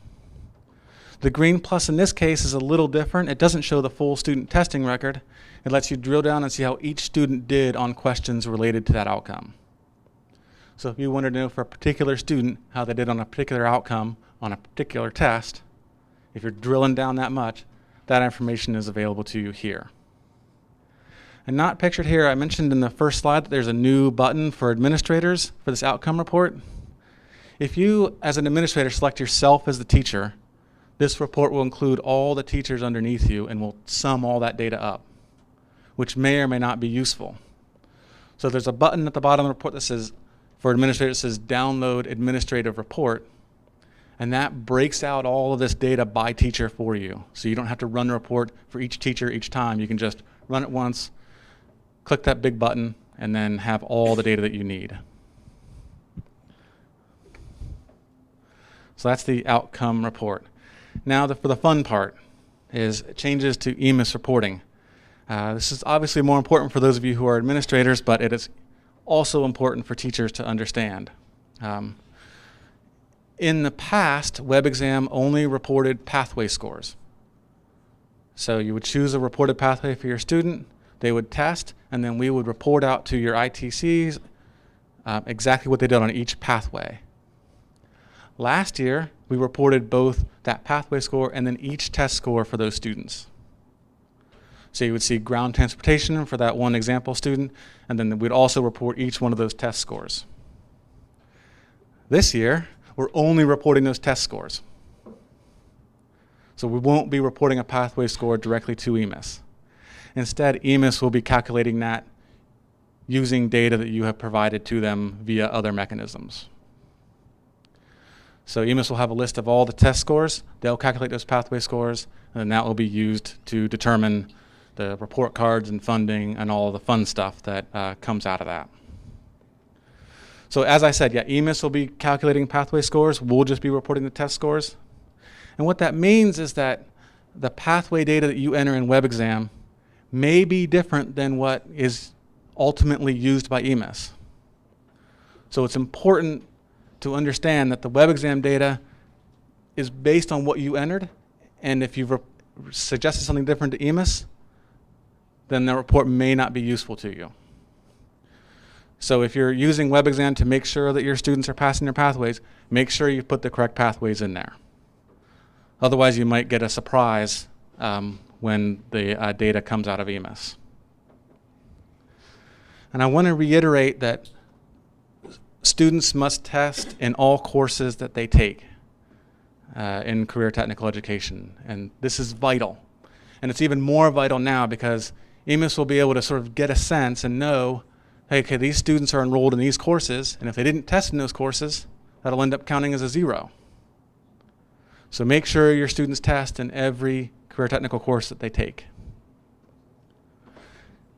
The green plus in this case is a little different. It doesn't show the full student testing record. It lets you drill down and see how each student did on questions related to that outcome. So if you wanted to know for a particular student how they did on a particular outcome on a particular test, if you're drilling down that much, that information is available to you here. And not pictured here, I mentioned in the first slide that there's a new button for administrators for this outcome report. If you, as an administrator, select yourself as the teacher, this report will include all the teachers underneath you and will sum all that data up, which may or may not be useful. So there's a button at the bottom of the report that says, for administrators, it says download administrative report, and that breaks out all of this data by teacher for you. So you don't have to run the report for each teacher each time. You can just run it once, click that big button, and then have all the data that you need. So that's the outcome report. Now for the fun part is changes to EMIS reporting. This is obviously more important for those of you who are administrators, but it is also important for teachers to understand. In the past, WebXam only reported pathway scores. So you would choose a reported pathway for your student, they would test, and then we would report out to your ITCs exactly what they did on each pathway. Last year, we reported both that pathway score and then each test score for those students. So you would see ground transportation for that one example student, and then we'd also report each one of those test scores. This year, we're only reporting those test scores. So we won't be reporting a pathway score directly to EMIS. Instead, EMIS will be calculating that using data that you have provided to them via other mechanisms. So EMIS will have a list of all the test scores. They'll calculate those pathway scores, and then that will be used to determine the report cards and funding and all the fun stuff that comes out of that. So as I said, yeah, EMIS will be calculating pathway scores. We'll just be reporting the test scores. And what that means is that the pathway data that you enter in WebXam may be different than what is ultimately used by EMIS. So it's important to understand that the WebXam data is based on what you entered, and if you've suggested something different to EMIS, then the report may not be useful to you. So if you're using WebXam to make sure that your students are passing their pathways, make sure you put the correct pathways in there. Otherwise, you might get a surprise when the data comes out of EMIS. And I want to reiterate that students must test in all courses that they take in career technical education, and this is vital. And it's even more vital now because EMIS will be able to sort of get a sense and know, hey, okay, these students are enrolled in these courses, and if they didn't test in those courses, that'll end up counting as a 0. So make sure your students test in every career technical course that they take.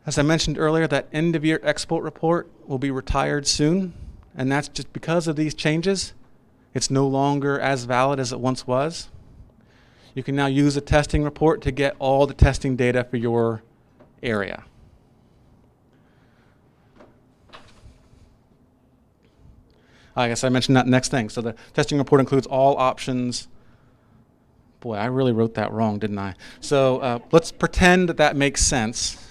As I mentioned earlier, that end-of-year export report will be retired soon, and that's just because of these changes. It's no longer as valid as it once was. You can now use a testing report to get all the testing data for your area. I guess I mentioned that next thing. So the testing report includes all options. Boy, I really wrote that wrong, didn't I? So let's pretend that that makes sense.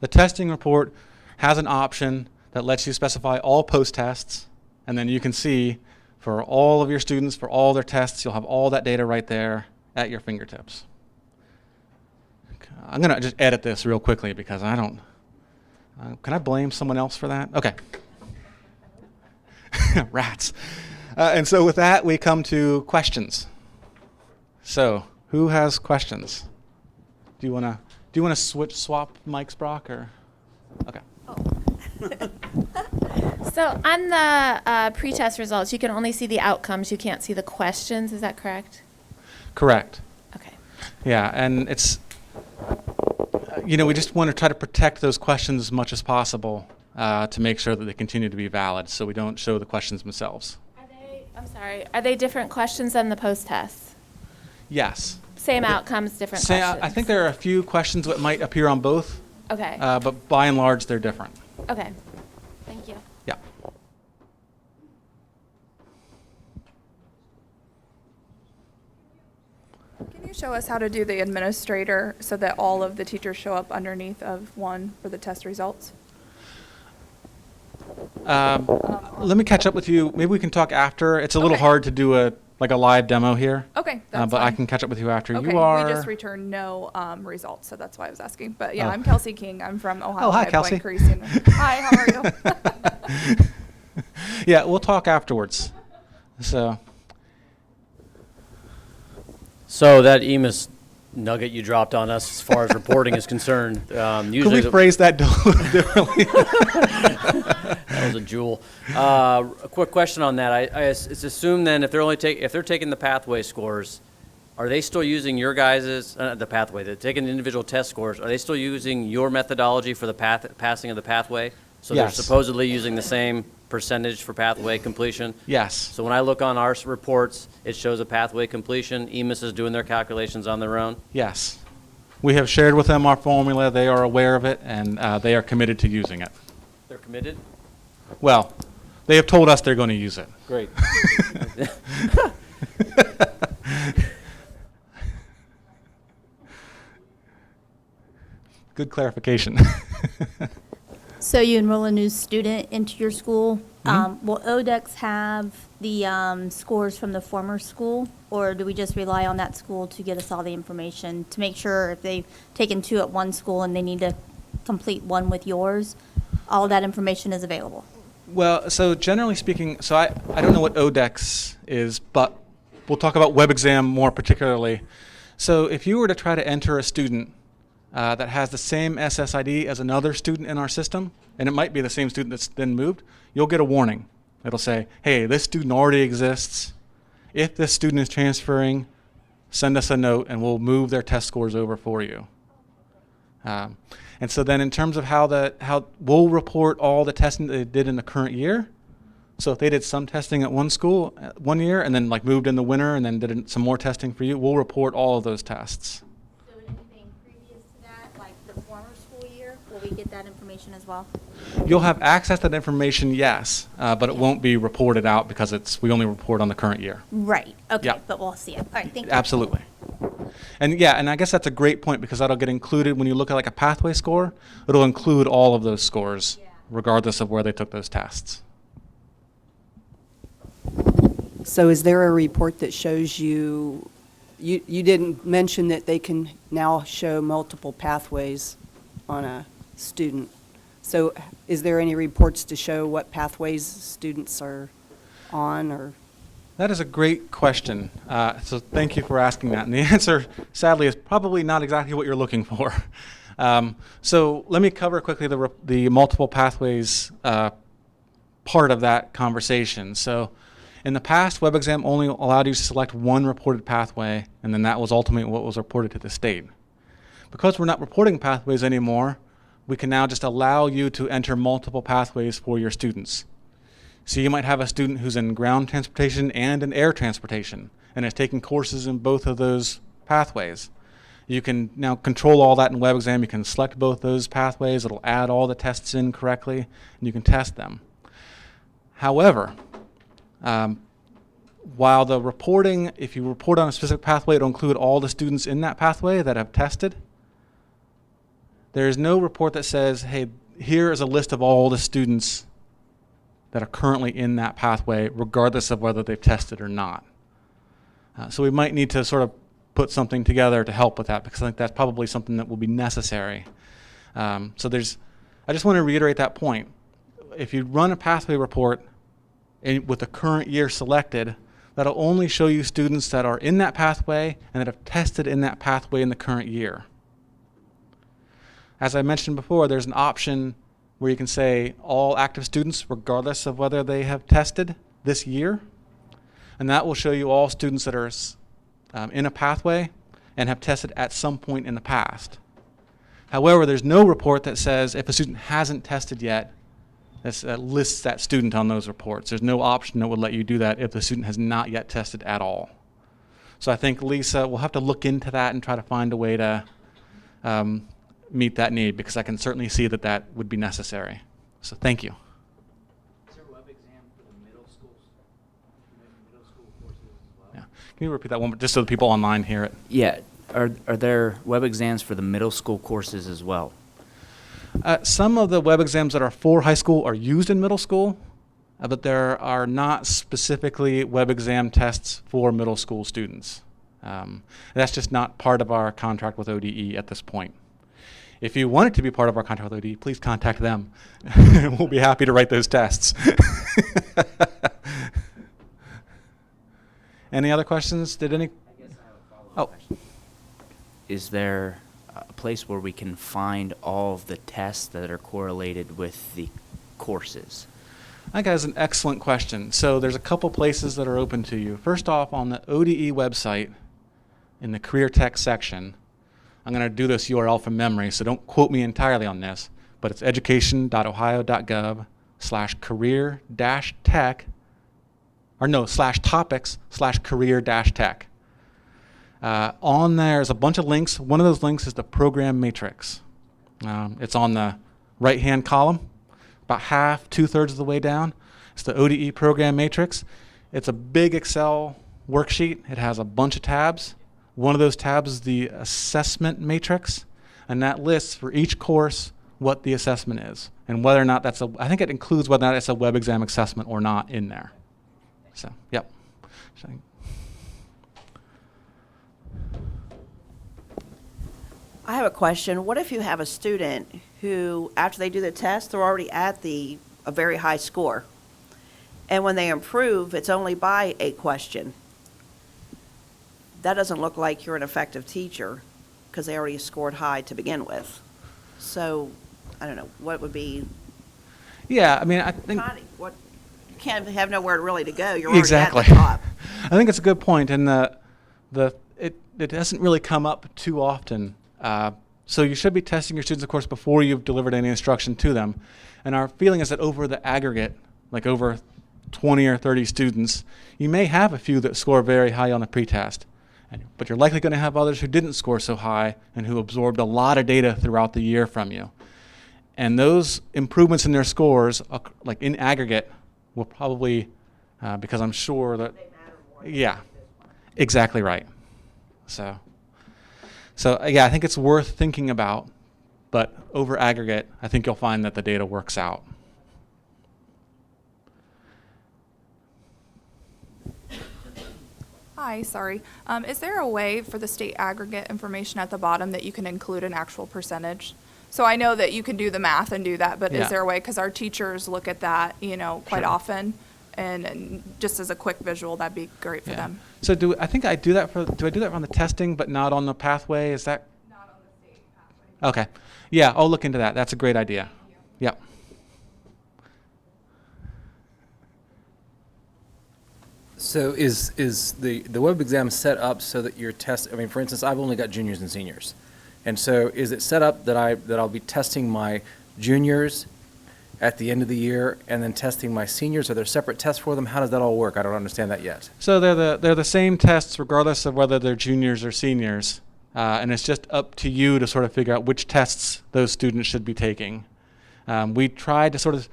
The testing report has an option that lets you specify all post-tests, and then you can see for all of your students, for all their tests, you'll have all that data right there at your fingertips. I'm going to just edit this real quickly because I don't, can I blame someone else for that? Okay. Rats. And so with that, we come to questions. So who has questions? Do you want to swap mics, Brock, or? Okay. So on the pre-test results, you can only see the outcomes. You can't see the questions. Is that correct? Correct. Okay. Yeah, and it's, we just want to try to protect those questions as much as possible to make sure that they continue to be valid so we don't show the questions themselves. Are they different questions than the post-tests? Yes. Same outcomes, different questions? I think there are a few questions that might appear on both, Okay. but by and large, they're different. Okay. Thank you. Yeah. Can you show us how to do the administrator so that all of the teachers show up underneath of one for the test results? Let me catch up with you. Maybe we can talk after. It's a little hard to do a live demo here. Okay, that's but I fine. can catch up with you after. Okay, You are. we just returned no results, so that's why I was asking. But yeah, I'm Kelsey King. I'm from Ohio. Oh, hi, High Kelsey. Point Creasy. Hi, how are you? Yeah, we'll talk afterwards. So that EMIS nugget you dropped on us as far as reporting is concerned, could usually we phrase that differently? that was a jewel. A quick question on that. It's assumed then if they're taking the pathway scores, are they still using your guys' the pathway? They're taking the individual test scores. Are they still using your methodology for the passing of the pathway? So Yes. they're supposedly using the same percentage for pathway completion. Yes. So when I look on our reports, it shows a pathway completion. EMIS is doing their calculations on their own. Yes. We have shared with them our formula. They are aware of it, and they are committed to using it. They're committed? Well, they have told us they're going to use it. Great. Good clarification. So you enroll a new student into your school. Will ODEX have the scores from the former school, or do we just rely on that school to get us all the information to make sure if they've taken 2 at one school and they need to complete 1 with yours, all that information is available? Well, so generally speaking, I don't know what ODEX is, but we'll talk about WebXam more particularly. So if you were to try to enter a student that has the same SSID as another student in our system, and it might be the same student that's then moved, you'll get a warning. It'll say, hey, this student already exists. If this student is transferring, send us a note and we'll move their test scores over for you. And so then in terms of how we'll report all the testing that they did in the current year. So if they did some testing at one school 1 year and then moved in the winter and then did some more testing for you, we'll report all of those tests. So anything previous to that, like the former school year, will we get that information as well? You'll have access to that information, yes, but it won't be reported out because we only report on the current year. Right, okay, Yeah. but we'll see it. All right, thank you. Absolutely. And I guess that's a great point because that'll get included when you look at a pathway score. It'll include all of those scores regardless of where they took those tests. So is there a report that shows you didn't mention that they can now show multiple pathways on a student. So is there any reports to show what pathways students are on or? That is a great question. So thank you for asking that. And the answer, sadly, is probably not exactly what you're looking for. So let me cover quickly the multiple pathways part of that conversation. So in the past, WebExam only allowed you to select one reported pathway, and then that was ultimately what was reported to the state. Because we're not reporting pathways anymore, we can now just allow you to enter multiple pathways for your students. So you might have a student who's in ground transportation and in air transportation and is taking courses in both of those pathways. You can now control all that in WebExam. You can select both those pathways. It'll add all the tests in correctly, and you can test them. However, while the reporting, if you report on a specific pathway, it'll include all the students in that pathway that have tested. There is no report that says, hey, here is a list of all the students that are currently in that pathway, regardless of whether they've tested or not. So we might need to sort of put something together to help with that, because I think that's probably something that will be necessary. I just want to reiterate that point. If you run a pathway report with the current year selected, that'll only show you students that are in that pathway and that have tested in that pathway in the current year. As I mentioned before, there's an option where you can say all active students, regardless of whether they have tested this year. And that will show you all students that are in a pathway and have tested at some point in the past. However, there's no report that says if a student hasn't tested yet, that lists that student on those reports. There's no option that would let you do that if the student has not yet tested at all. So I think, Lisa, we'll have to look into that and try to find a way to meet that need, because I can certainly see that that would be necessary. So thank you. Is there a web exam for the middle schools? Middle school courses as well? Yeah. Can you repeat that one, just so the people online hear it? Yeah. Are there web exams for the middle school courses as well? Some of the web exams that are for high school are used in middle school, but there are not specifically web exam tests for middle school students. That's just not part of our contract with ODE at this point. If you want it to be part of our contract with ODE, please contact them. We'll be happy to write those tests. Any other questions? I guess I have a follow-up question. Is there a place where we can find all of the tests that are correlated with the courses? I think that's an excellent question. So there's a couple places that are open to you. First off, on the ODE website, in the Career Tech section, I'm going to do this URL from memory, so don't quote me entirely on this, but it's education.ohio.gov/career-tech, /topics/career-tech. On there is a bunch of links. One of those links is the program matrix. It's on the right-hand column, about half, 2/3 of the way down. It's the ODE program matrix. It's a big Excel worksheet. It has a bunch of tabs. One of those tabs is the assessment matrix, and that lists for each course what the assessment is and whether or not that's I think it includes whether or not it's a web exam assessment or not in there. So, yep. I have a question. What if you have a student who, after they do the test, they're already at a very high score, and when they improve, it's only by a question? That doesn't look like you're an effective teacher, because they already scored high to begin with. So, I don't know, what would be? Yeah, I mean, I think You can't have nowhere really to go. You're already exactly at the top. I think it's a good point, and it doesn't really come up too often. So you should be testing your students, of course, before you've delivered any instruction to them. And our feeling is that over the aggregate, like over 20 or 30 students, you may have a few that score very high on the pretest. But you're likely going to have others who didn't score so high and who absorbed a lot of data throughout the year from you. And those improvements in their scores, like in aggregate, will probably, because I'm sure that, yeah, exactly right. So yeah, I think it's worth thinking about, but over aggregate, I think you'll find that the data works out. Hi, sorry. Is there a way for the state aggregate information at the bottom that you can include an actual percentage? So I know that you can do the math and do that, but Yeah. is there a way, because our teachers look at that, quite Sure. often, and just as a quick visual, that'd be great for them. So do I do that on the testing, but not on the pathway? Is that? Not on the state pathway. Okay. Yeah, I'll look into that. That's a great idea. Yep. So is the web exam set up so that your test, I mean, for instance, I've only got juniors and seniors. And so is it set up that I'll be testing my juniors at the end of the year and then testing my seniors? Are there separate tests for them? How does that all work? I don't understand that yet. So they're the same tests regardless of whether they're juniors or seniors. And it's just up to you to sort of figure out which tests those students should be taking. We tried to sort of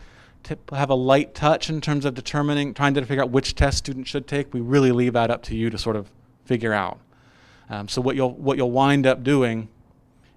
have a light touch in terms of trying to figure out which test students should take. We really leave that up to you to sort of figure out. So what you'll wind up doing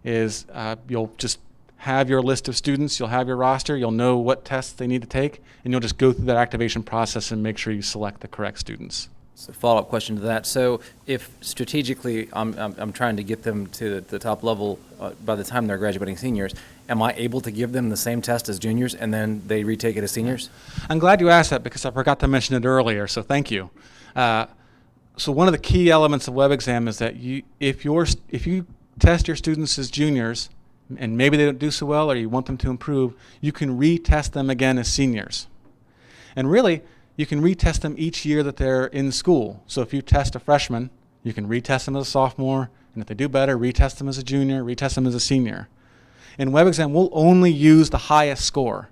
is you'll just have your list of students, you'll have your roster, you'll know what tests they need to take, and you'll just go through that activation process and make sure you select the correct students. So follow-up question to that. So if strategically I'm trying to get them to the top level by the time they're graduating seniors, am I able to give them the same test as juniors and then they retake it as seniors? I'm glad you asked that because I forgot to mention it earlier, so thank you. So one of the key elements of WebExam is that if you test your students as juniors and maybe they don't do so well or you want them to improve, you can retest them again as seniors. And really, you can retest them each year that they're in school. So if you test a freshman, you can retest them as a sophomore, and if they do better, retest them as a junior, retest them as a senior. In WebExam, we'll only use the highest score.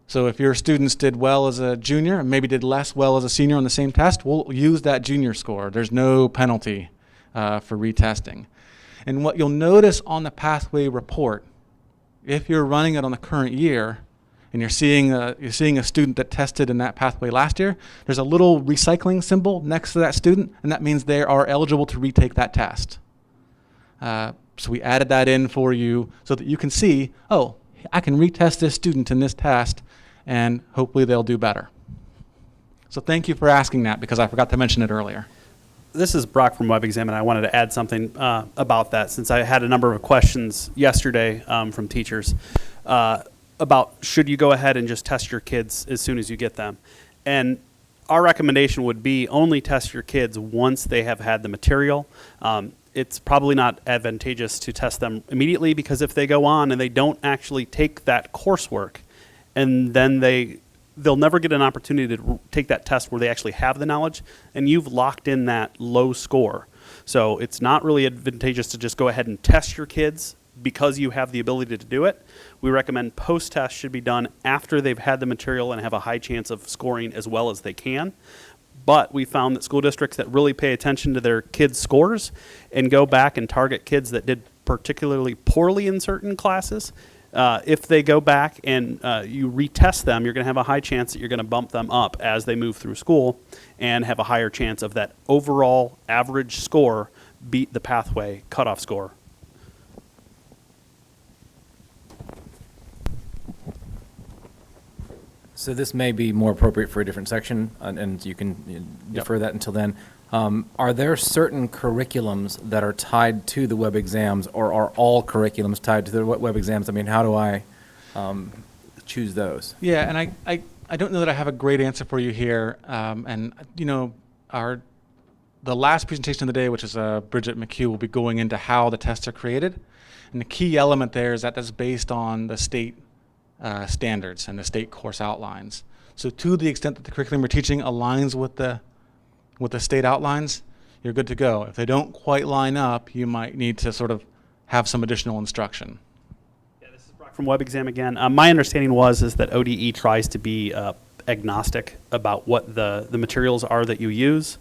So if your students did well as a junior and maybe did less well as a senior on the same test, we'll use that junior score. There's no penalty for retesting. And what you'll notice on the pathway report, if you're running it on the current year, and you're seeing a student that tested in that pathway last year, there's a little recycling symbol next to that student, and that means they are eligible to retake that test. So we added that in for you so that you can see, oh, I can retest this student in this test, and hopefully they'll do better. So thank you for asking that because I forgot to mention it earlier. This is Brock from WebExam, and I wanted to add something about that since I had a number of questions yesterday from teachers. About should you go ahead and just test your kids as soon as you get them. And our recommendation would be only test your kids once they have had the material. It's probably not advantageous to test them immediately because if they go on and they don't actually take that coursework and then they'll never get an opportunity to take that test where they actually have the knowledge and you've locked in that low score. So it's not really advantageous to just go ahead and test your kids because you have the ability to do it. We recommend post-test should be done after they've had the material and have a high chance of scoring as well as they can. But we found that school districts that really pay attention to their kids' scores and go back and target kids that did particularly poorly in certain classes, if they go back and you retest them, you're going to have a high chance that you're going to bump them up as they move through school and have a higher chance of that overall average score beat the pathway cutoff score. So this may be more appropriate for a different section, and you can defer that until then. Are there certain curriculums that are tied to the web exams, or are all curriculums tied to the web exams? I mean, how do I choose those? Yeah, and I don't know that I have a great answer for you here. And you know, the last presentation of the day, which is Bridget McHugh, will be going into how the tests are created. And the key element there is that that's based on the state standards and the state course outlines. So to the extent that the curriculum we're teaching aligns with the state outlines, you're good to go. If they don't quite line up, you might need to sort of have some additional instruction. Yeah, this is Brock from WebExam again. My understanding is that ODE tries to be agnostic about what the materials are that you use.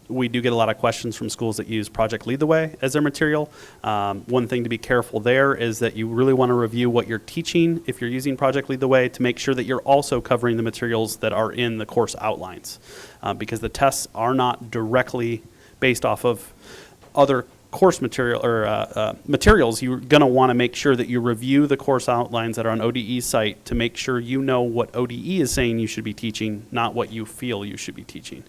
We do get a lot of questions from schools that use Project Lead the Way as their material. One thing to be careful there is that you really want to review what you're teaching if you're using Project Lead the Way to make sure that you're also covering the materials that are in the course outlines. Because the tests are not directly based off of other course material or materials. You're going to want to make sure that you review the course outlines that are on ODE's site to make sure you know what ODE is saying you should be teaching, not what you feel you should be teaching.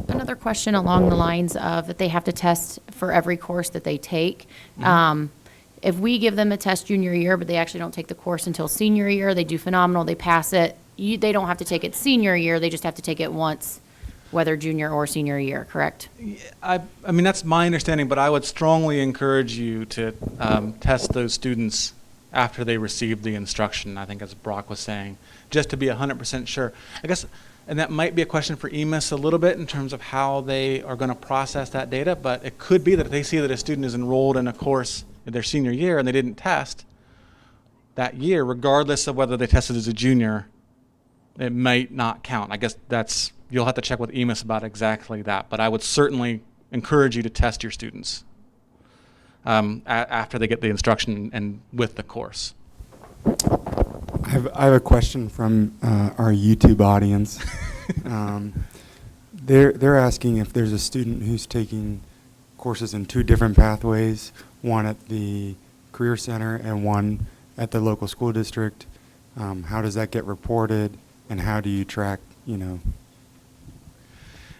Another question along the lines of that they have to test for every course that they take. If we give them a test junior year, but they actually don't take the course until senior year, they do phenomenal, they pass it. They don't have to take it senior year, they just have to take it once, whether junior or senior year, correct? I mean, that's my understanding, but I would strongly encourage you to test those students after they receive the instruction, I think as Brock was saying, just to be 100% sure. I guess, and that might be a question for EMIS a little bit in terms of how they are going to process that data, but it could be that if they see that a student is enrolled in a course in their senior year and they didn't test that year, regardless of whether they tested as a junior, it might not count. I guess you'll have to check with EMIS about exactly that, but I would certainly encourage you to test your students after they get the instruction and with the course. I have a question from our YouTube audience. They're asking if there's a student who's taking courses in 2 different pathways, one at the Career Center and one at the local school district. How does that get reported, and how do you track,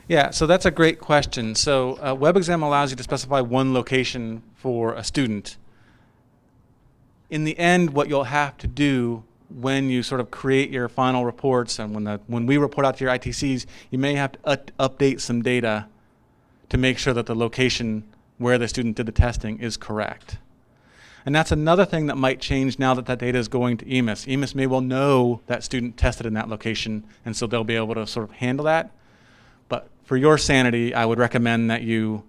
Yeah, so that's a great question. So WebExam allows you to specify one location for a student. In the end, what you'll have to do when you sort of create your final reports and when we report out to your ITCs, you may have to update some data to make sure that the location where the student did the testing is correct. And that's another thing that might change now that that data is going to EMIS. EMIS may well know that student tested in that location, and so they'll be able to sort of handle that. But for your sanity, I would recommend that you,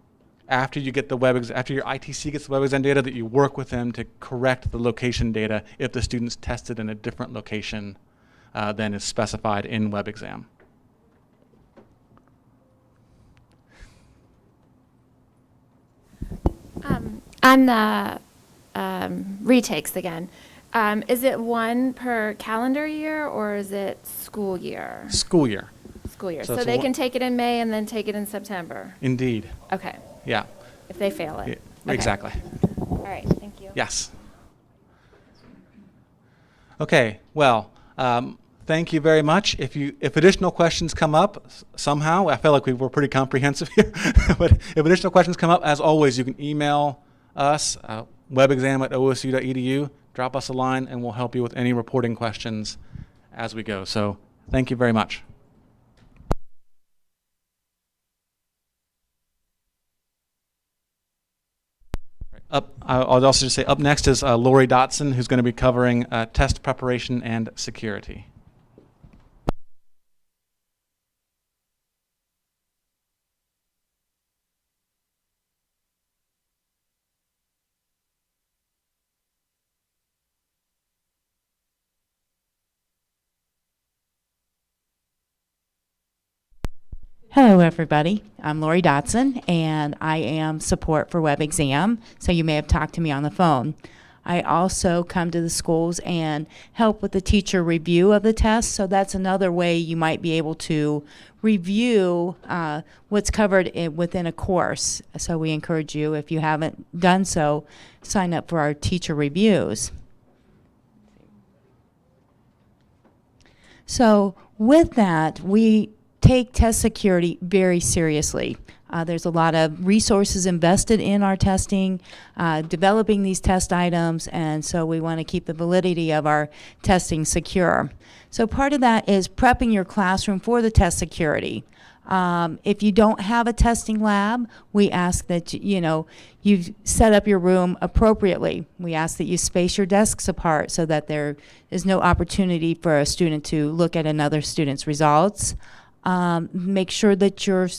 after your ITC gets the WebExam data, that you work with them to correct the location data if the student's tested in a different location than is specified in WebExam. On the retakes again, is it one per calendar year or is it school year? School year. School year. So So it's they can take it in May and then take it in September? Indeed. Okay. Yeah. If they fail it? Okay. Exactly. All right, thank you. Yes. Okay, well, thank you very much. If additional questions come up somehow, I feel like we were pretty comprehensive here, but if additional questions come up, as always, you can email us, webexam@osu.edu, drop us a line, and we'll help you with any reporting questions as we go. So thank you very much. I'll also just say up next is Lori Dotson, who's going to be covering test preparation and security. Hello, everybody. I'm Lori Dotson, and I am support for WebExam, so you may have talked to me on the phone. I also come to the schools and help with the teacher review of the test, so that's another way you might be able to review what's covered within a course. So we encourage you, if you haven't done so, sign up for our teacher reviews. So with that, we take test security very seriously. There's a lot of resources invested in our testing, developing these test items, and so we want to keep the validity of our testing secure. So part of that is prepping your classroom for the test security. If you don't have a testing lab, we ask that you set up your room appropriately. We ask that you space your desks apart so that there is no opportunity for a student to look at another student's results. Make sure that your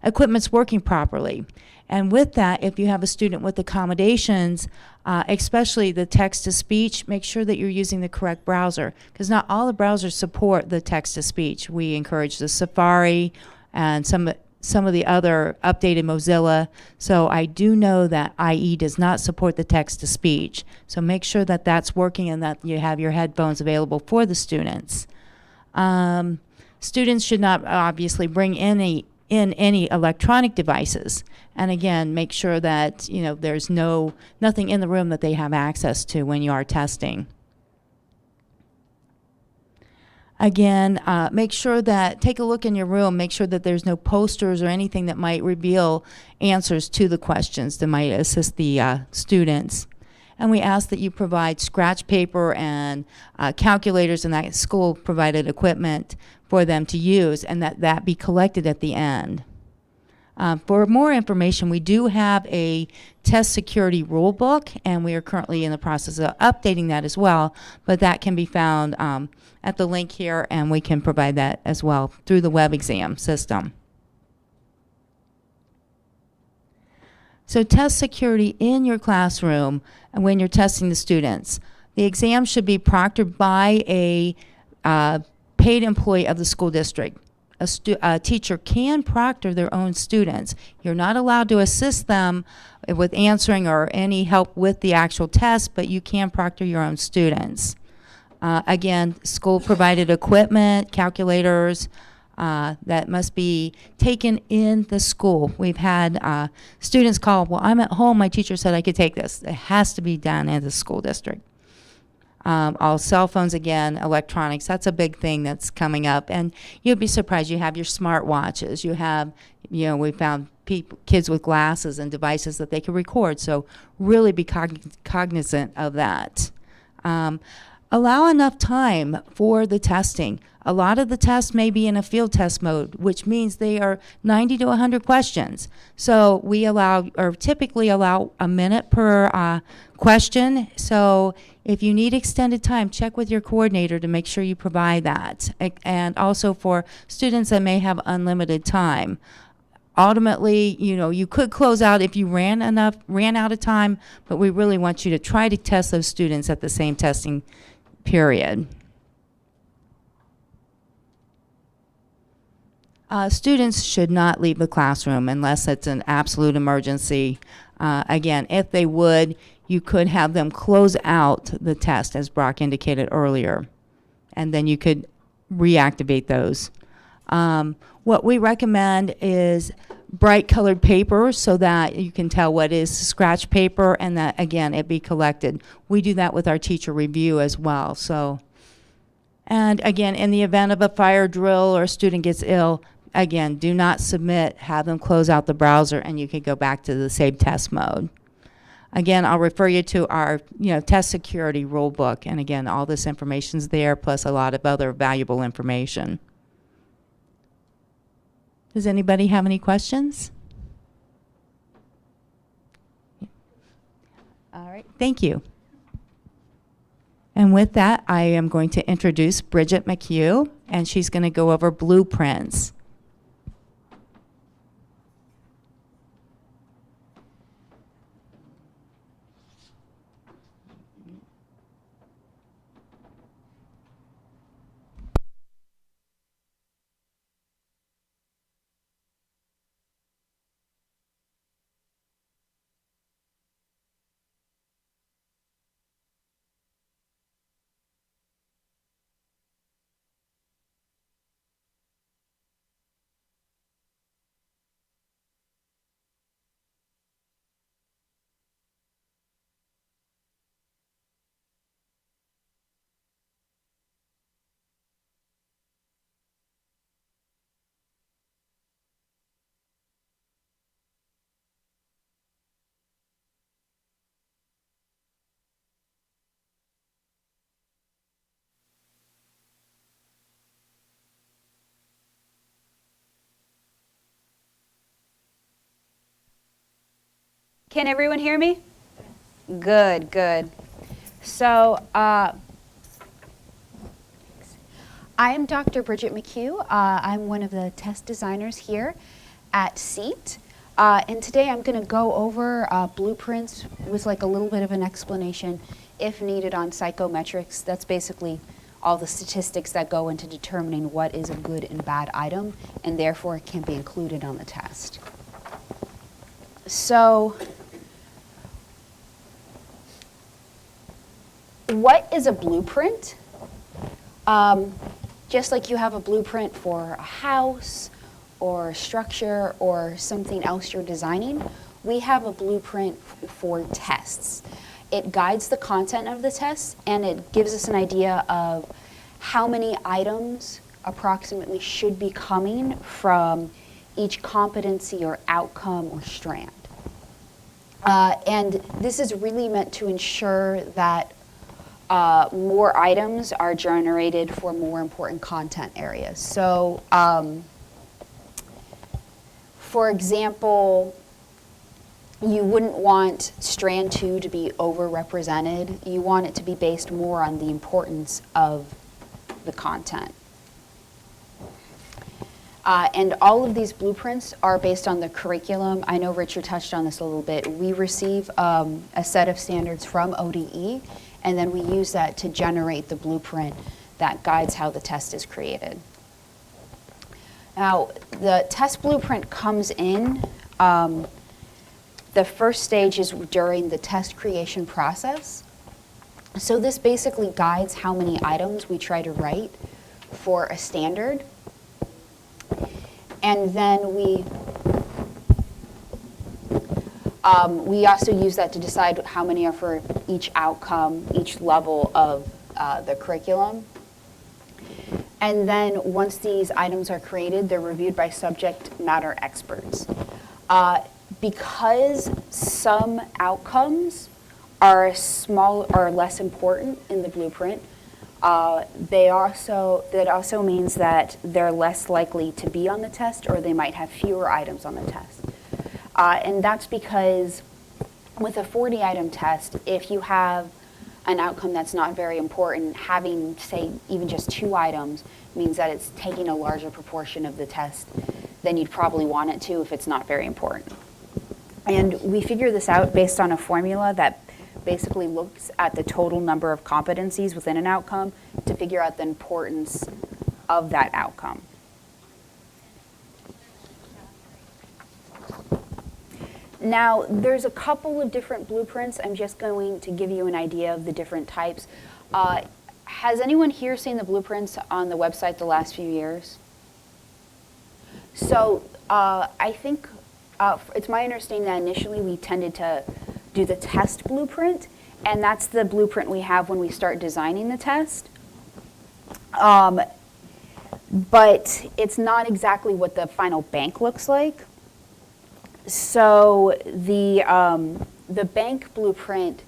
equipment's working properly. And with that, if you have a student with accommodations, especially the text-to-speech, make sure that you're using the correct browser, because not all the browsers support the text-to-speech. We encourage the Safari and some of the other updated Mozilla. So I do know that IE does not support the text-to-speech. So make sure that that's working and that you have your headphones available for the students. Students should not obviously bring in any electronic devices. And again, make sure that there's nothing in the room that they have access to when you are testing. Again, make sure that, take a look in your room, make sure that there's no posters or anything that might reveal answers to the questions that might assist the students. And we ask that you provide scratch paper and calculators and that school provided equipment for them to use, and that be collected at the end. For more information, we do have a test security rule book, and we are currently in the process of updating that as well, but that can be found at the link here, and we can provide that as well through the WebXam system. So test security in your classroom and when you're testing the students. The exam should be proctored by a paid employee of the school district. A teacher can proctor their own students. You're not allowed to assist them with answering or any help with the actual test, but you can proctor your own students. Again, school provided equipment, calculators, that must be taken in the school. We've had students call, well, I'm at home, my teacher said I could take this. It has to be done in the school district. All cell phones, again, electronics, that's a big thing that's coming up. And you'd be surprised, you have your smart watches, you have, we found kids with glasses and devices that they can record, so really be cognizant of that. Allow enough time for the testing. A lot of the tests may be in a field test mode, which means they are 90 to 100 questions. So we typically allow a minute per question. So if you need extended time, check with your coordinator to make sure you provide that. And also for students that may have unlimited time. Ultimately, you could close out if you ran out of time, but we really want you to try to test those students at the same testing period. Students should not leave the classroom unless it's an absolute emergency. Again, if they would, you could have them close out the test, as Brock indicated earlier, and then you could reactivate those. What we recommend is bright colored paper so that you can tell what is scratch paper and that, again, it be collected. We do that with our teacher review as well. So, and again, in the event of a fire drill or a student gets ill, again, do not submit, have them close out the browser, and you can go back to the save test mode. Again, I'll refer you to our test security rule book, and again, all this information's there, plus a lot of other valuable information. Does anybody have any questions? All right, thank you. And with that, I am going to introduce Bridget McHugh, and she's going to go over blueprints. Can everyone hear me? Good, good. So, I am Dr. Bridget McHugh. I'm one of the test designers here at CETE. And today I'm going to go over blueprints with like a little bit of an explanation, if needed, on psychometrics. That's basically all the statistics that go into determining what is a good and bad item, and therefore it can be included on the test. So, what is a blueprint? Just like you have a blueprint for a house or a structure or something else you're designing, we have a blueprint for tests. It guides the content of the test, and it gives us an idea of how many items approximately should be coming from each competency or outcome or strand. And this is really meant to ensure that more items are generated for more important content areas. So, for example, you wouldn't want strand 2 to be overrepresented. You want it to be based more on the importance of the content. And all of these blueprints are based on the curriculum. I know Richard touched on this a little bit. We receive a set of standards from ODE, and then we use that to generate the blueprint that guides how the test is created. Now, the test blueprint comes in. The first stage is during the test creation process. So this basically guides how many items we try to write for a standard. And then we also use that to decide how many are for each outcome, each level of the curriculum. And then once these items are created, they're reviewed by subject matter experts. Because some outcomes are small or less important in the blueprint, that also means that they're less likely to be on the test, or they might have fewer items on the test. And that's because with a 40-item test, if you have an outcome that's not very important, having, say, even just 2 items means that it's taking a larger proportion of the test than you'd probably want it to if it's not very important. And we figure this out based on a formula that basically looks at the total number of competencies within an outcome to figure out the importance of that outcome. Now, there's a couple of different blueprints. I'm just going to give you an idea of the different types. Has anyone here seen the blueprints on the website the last few years? So I think it's my understanding that initially we tended to do the test blueprint, and that's the blueprint we have when we start designing the test. But it's not exactly what the final bank looks like. So the bank blueprint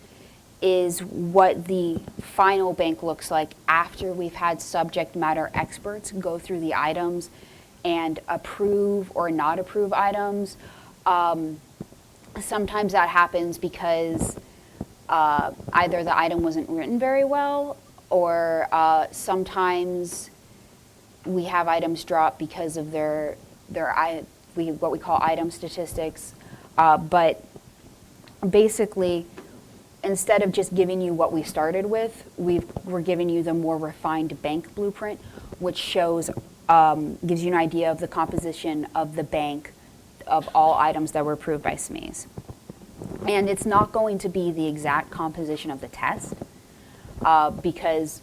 is what the final bank looks like after we've had subject matter experts go through the items and approve or not approve items. Sometimes that happens because either the item wasn't written very well, or sometimes we have items drop because of what we call item statistics. But basically, instead of just giving you what we started with, we're giving you the more refined bank blueprint, which shows, gives you an idea of the composition of the bank of all items that were approved by SMEs. And it's not going to be the exact composition of the test, because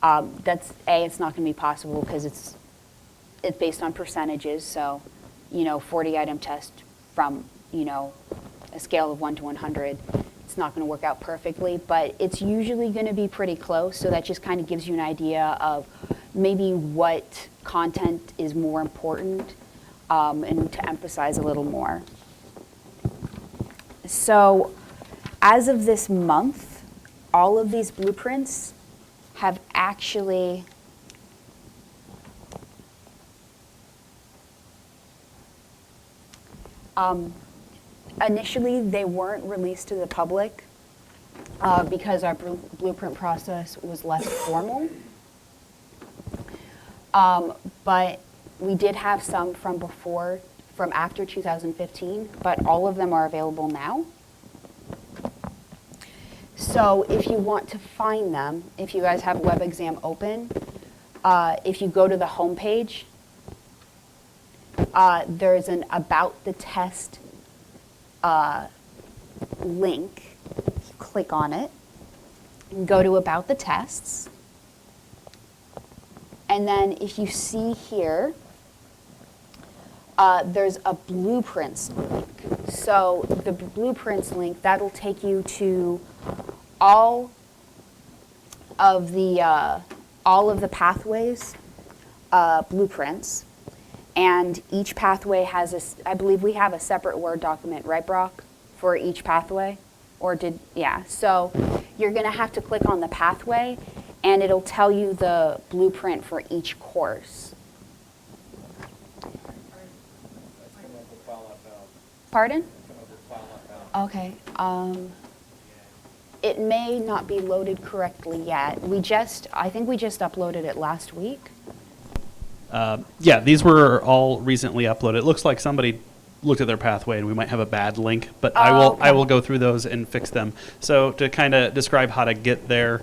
it's not going to be possible because it's based on percentages. So, 40-item test from, a scale of 1 to 100, it's not going to work out perfectly, but it's usually going to be pretty close. So that just kind of gives you an idea of maybe what content is more important, and to emphasize a little more. So as of this month, all of these blueprints have actually initially they weren't released to the public because our blueprint process was less formal. But we did have some from after 2015, but all of them are available now. So if you want to find them, if you guys have WebXam open, if you go to the home page, there's an About the Test link. Click on it, and go to About the Tests. And then if you see here, there's a blueprints link. So the blueprints link, that'll take you to all of the all of the pathways blueprints, and each pathway has I believe we have a separate Word document, right, Brock, for each pathway? Yeah. So you're going to have to click on the pathway, and it'll tell you the blueprint for each course. Pardon? Okay. It may not be loaded correctly yet. I think we just uploaded it last week. Yeah, these were all recently uploaded. It looks like somebody looked at their pathway and we might have a bad link, but I will go through those and fix them. So to kind of describe how to get there,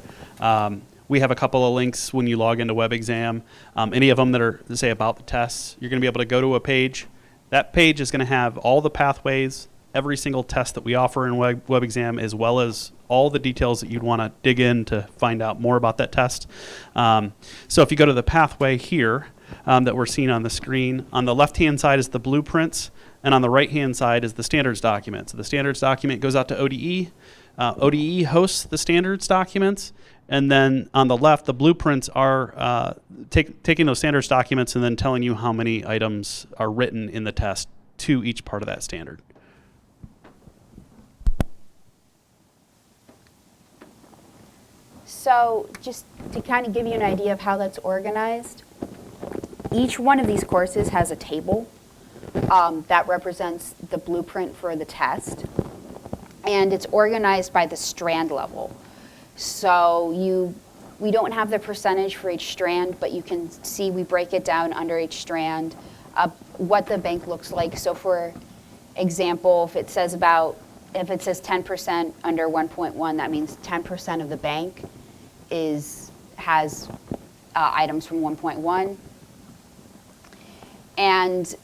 we have a couple of links when you log into WebExam. Any of them that are, say, about the tests, you're going to be able to go to a page. That page is going to have all the pathways, every single test that we offer in WebExam, as well as all the details that you'd want to dig in to find out more about that test. So if you go to the pathway here that we're seeing on the screen, on the left-hand side is the blueprints, and on the right-hand side is the standards document. So the standards document goes out to ODE. ODE hosts the standards documents, and then on the left, the blueprints are taking those standards documents and then telling you how many items are written in the test to each part of that standard. So just to kind of give you an idea of how that's organized, each one of these courses has a table that represents the blueprint for the test, and it's organized by the strand level. So we don't have the percentage for each strand, but you can see we break it down under each strand, what the bank looks like. So for example, if it says 10% under 1.1, that means 10% of the bank has items from 1.1. And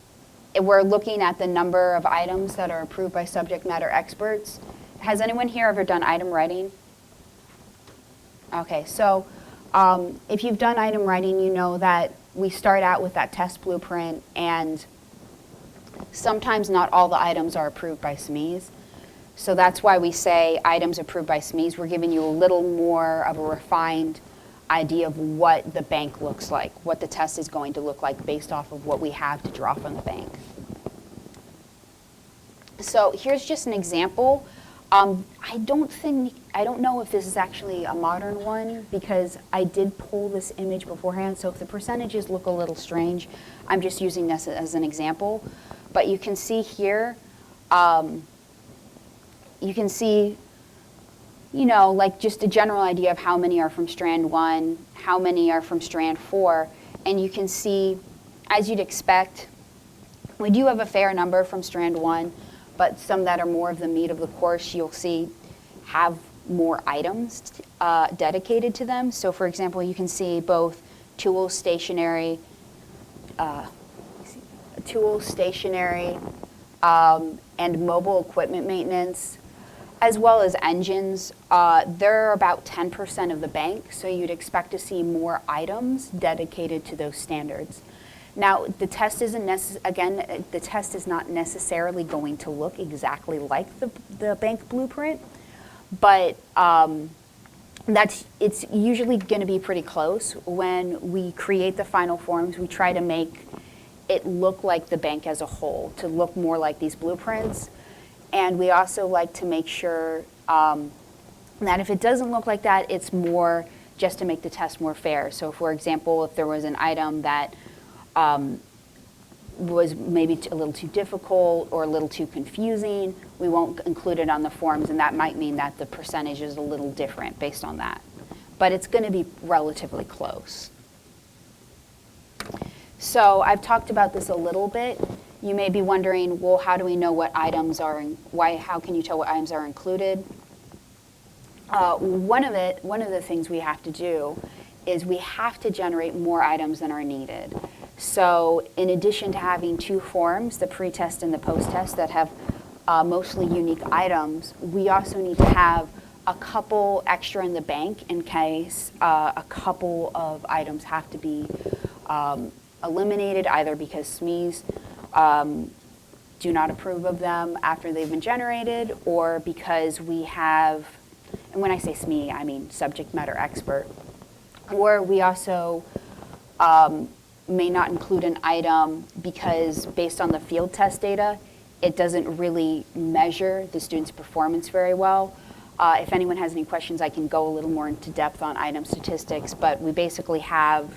we're looking at the number of items that are approved by subject matter experts. Has anyone here ever done item writing? Okay, so if you've done item writing, you know that we start out with that test blueprint, and sometimes not all the items are approved by SMEs. So that's why we say items approved by SMEs. We're giving you a little more of a refined idea of what the bank looks like, what the test is going to look like based off of what we have to draw from the bank. So here's just an example. I don't know if this is actually a modern one, because I did pull this image beforehand, so if the percentages look a little strange, I'm just using this as an example. But you can see here, you can see, like just a general idea of how many are from strand 1, how many are from strand 4, and you can see, as you'd expect, we do have a fair number from strand 1, but some that are more of the meat of the course, you'll see have more items dedicated to them. So for example, you can see both tools, stationery, and mobile equipment maintenance, as well as engines. They're about 10% of the bank, so you'd expect to see more items dedicated to those standards. Now, the test isn't the test is not necessarily going to look exactly like the bank blueprint, but it's usually going to be pretty close. When we create the final forms, we try to make it look like the bank as a whole, to look more like these blueprints. And we also like to make sure that if it doesn't look like that, it's more just to make the test more fair. So for example, if there was an item that was maybe a little too difficult or a little too confusing, we won't include it on the forms, and that might mean that the percentage is a little different based on that. But it's going to be relatively close. So I've talked about this a little bit. You may be wondering, well, how do we know what items are, how can you tell what items are included? One of the things we have to do is we have to generate more items than are needed. So in addition to having 2 forms, the pre-test and the post-test, that have mostly unique items, we also need to have a couple extra in the bank in case a couple of items have to be eliminated, either because SMEs do not approve of them after they've been generated, or because we have, and when I say SME, I mean subject matter expert, Or we also may not include an item because based on the field test data, it doesn't really measure the student's performance very well. If anyone has any questions, I can go a little more into depth on item statistics, but we basically have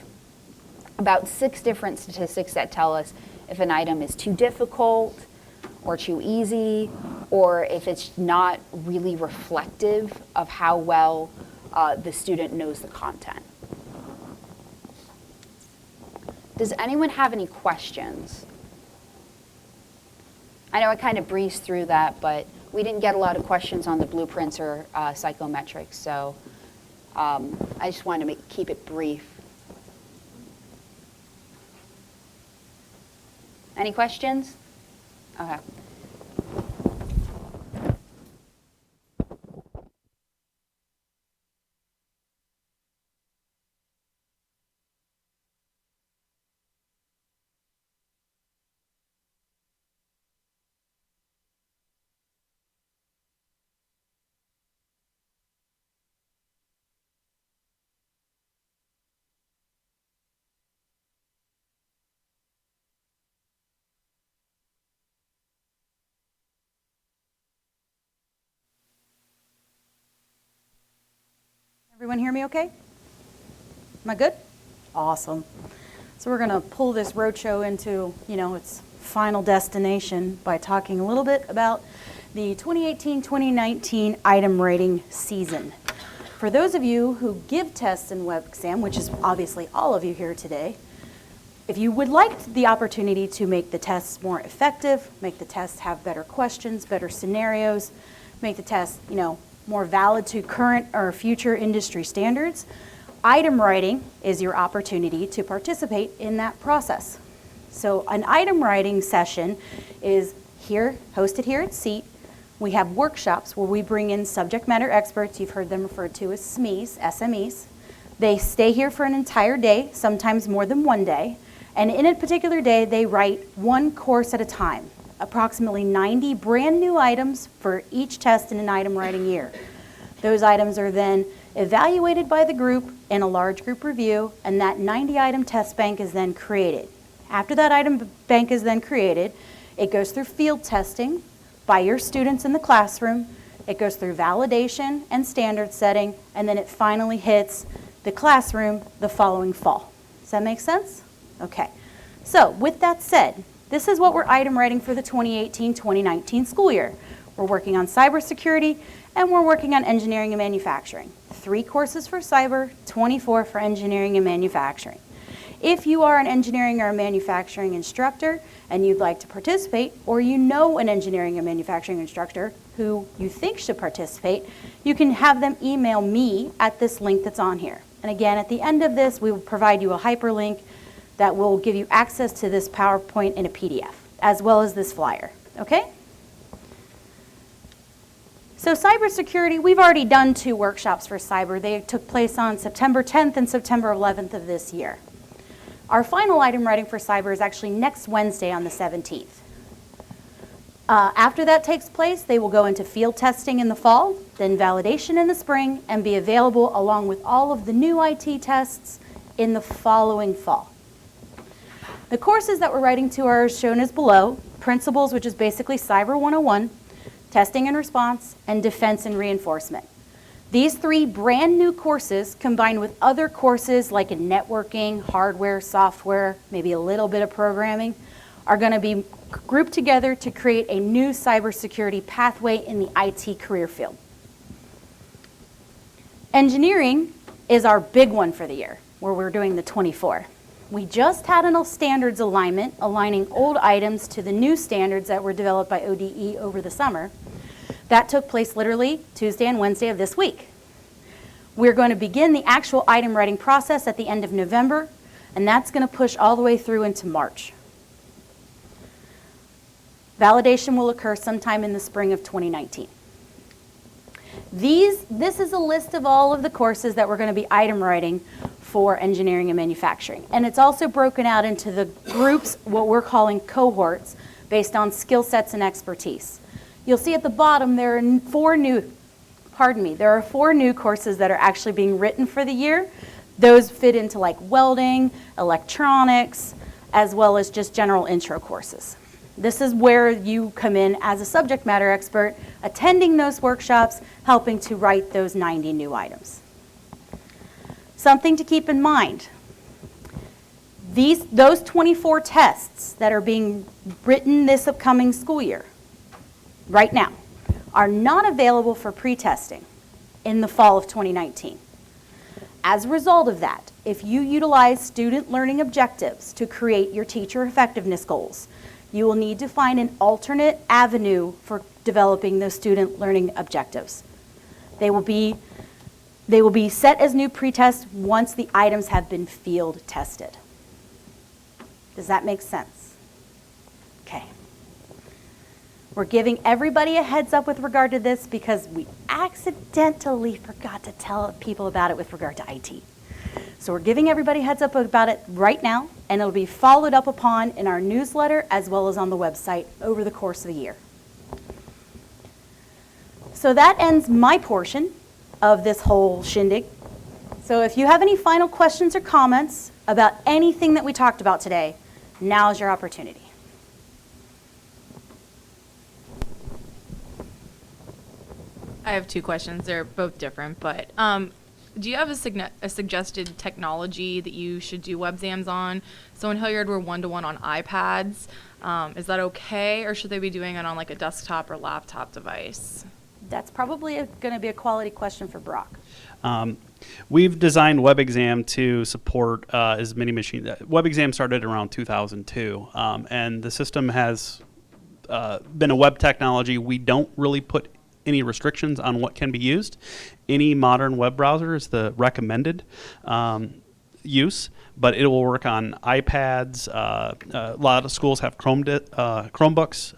about 6 different statistics that tell us if an item is too difficult or too easy, or if it's not really reflective of how well the student knows the content. Does anyone have any questions? I know I kind of breezed through that, but we didn't get a lot of questions on the blueprints or psychometrics, so I just wanted to keep it brief. Any questions? Okay. Everyone hear me okay? Am I good? Awesome. So we're going to pull this roadshow into, its final destination by talking a little bit about the 2018-2019 item rating season. For those of you who give tests in WebXam, which is obviously all of you here today, if you would like the opportunity to make the tests more effective, make the tests have better questions, better scenarios, make the tests, more valid to current or future industry standards, item writing is your opportunity to participate in that process. So an item writing session is hosted here at CETE. We have workshops where we bring in subject matter experts. You've heard them referred to as SMEs. They stay here for an entire day, sometimes more than one day. And in a particular day, they write one course at a time. Approximately 90 brand new items for each test in an item writing year. Those items are then evaluated by the group in a large group review, and that 90 item test bank is then created. After that item bank is then created, it goes through field testing by your students in the classroom, it goes through validation and standard setting, and then it finally hits the classroom the following fall. Does that make sense? Okay. So with that said, this is what we're item writing for the 2018-2019 school year. We're working on cybersecurity, and we're working on engineering and manufacturing. 3 courses for cyber, 24 for engineering and manufacturing. If you are an engineering or a manufacturing instructor and you'd like to participate, or you know an engineering and manufacturing instructor who you think should participate, you can have them email me at this link that's on here. And again, at the end of this, we will provide you a hyperlink that will give you access to this PowerPoint in a PDF, as well as this flyer, okay? So cybersecurity, we've already done 2 workshops for cyber. They took place on September 10th and September 11th of this year. Our final item writing for cyber is actually next Wednesday on the 17th. After that takes place, they will go into field testing in the fall, then validation in the spring, and be available along with all of the new IT tests in the following fall. The courses that we're writing to are shown as below: Principles, which is basically Cyber 101, Testing and Response, and Defense and Reinforcement. These 3 brand new courses, combined with other courses like in networking, hardware, software, maybe a little bit of programming, are going to be grouped together to create a new cybersecurity pathway in the IT career field. Engineering is our big one for the year, where we're doing the 24. We just had a standards alignment, aligning old items to the new standards that were developed by ODE over the summer. That took place literally Tuesday and Wednesday of this week. We're going to begin the actual item writing process at the end of November, and that's going to push all the way through into March. Validation will occur sometime in the spring of 2019. This is a list of all of the courses that we're going to be item writing for engineering and manufacturing. And it's also broken out into the groups, what we're calling cohorts, based on skill sets and expertise. You'll see at the bottom there are 4 new courses that are actually being written for the year. Those fit into like welding, electronics, as well as just general intro courses. This is where you come in as a subject matter expert, attending those workshops, helping to write those 90 new items. Something to keep in mind, those 24 tests that are being written this upcoming school year, right now, are not available for pre-testing in the fall of 2019. As a result of that, if you utilize student learning objectives to create your teacher effectiveness goals, you will need to find an alternate avenue for developing those student learning objectives. They will be set as new pre-tests once the items have been field tested. Does that make sense? Okay. We're giving everybody a heads up with regard to this because we accidentally forgot to tell people about it with regard to IT. So we're giving everybody a heads up about it right now, and it'll be followed up upon in our newsletter as well as on the website over the course of the year. So that ends my portion of this whole shindig. So if you have any final questions or comments about anything that we talked about today, now is your opportunity. I have two questions. They're both different, but do you have a suggested technology that you should do WebXams on? So in Hilliard, we're one-to-one on iPads. Is that okay, or should they be doing it on like a desktop or laptop device? That's probably going to be a quality question for Brock. We've designed WebXam to support as many machines. WebXam started around 2002, and the system has been a web technology. We don't really put any restrictions on what can be used. Any modern web browser is the recommended use, but it will work on iPads. A lot of schools have Chromebooks,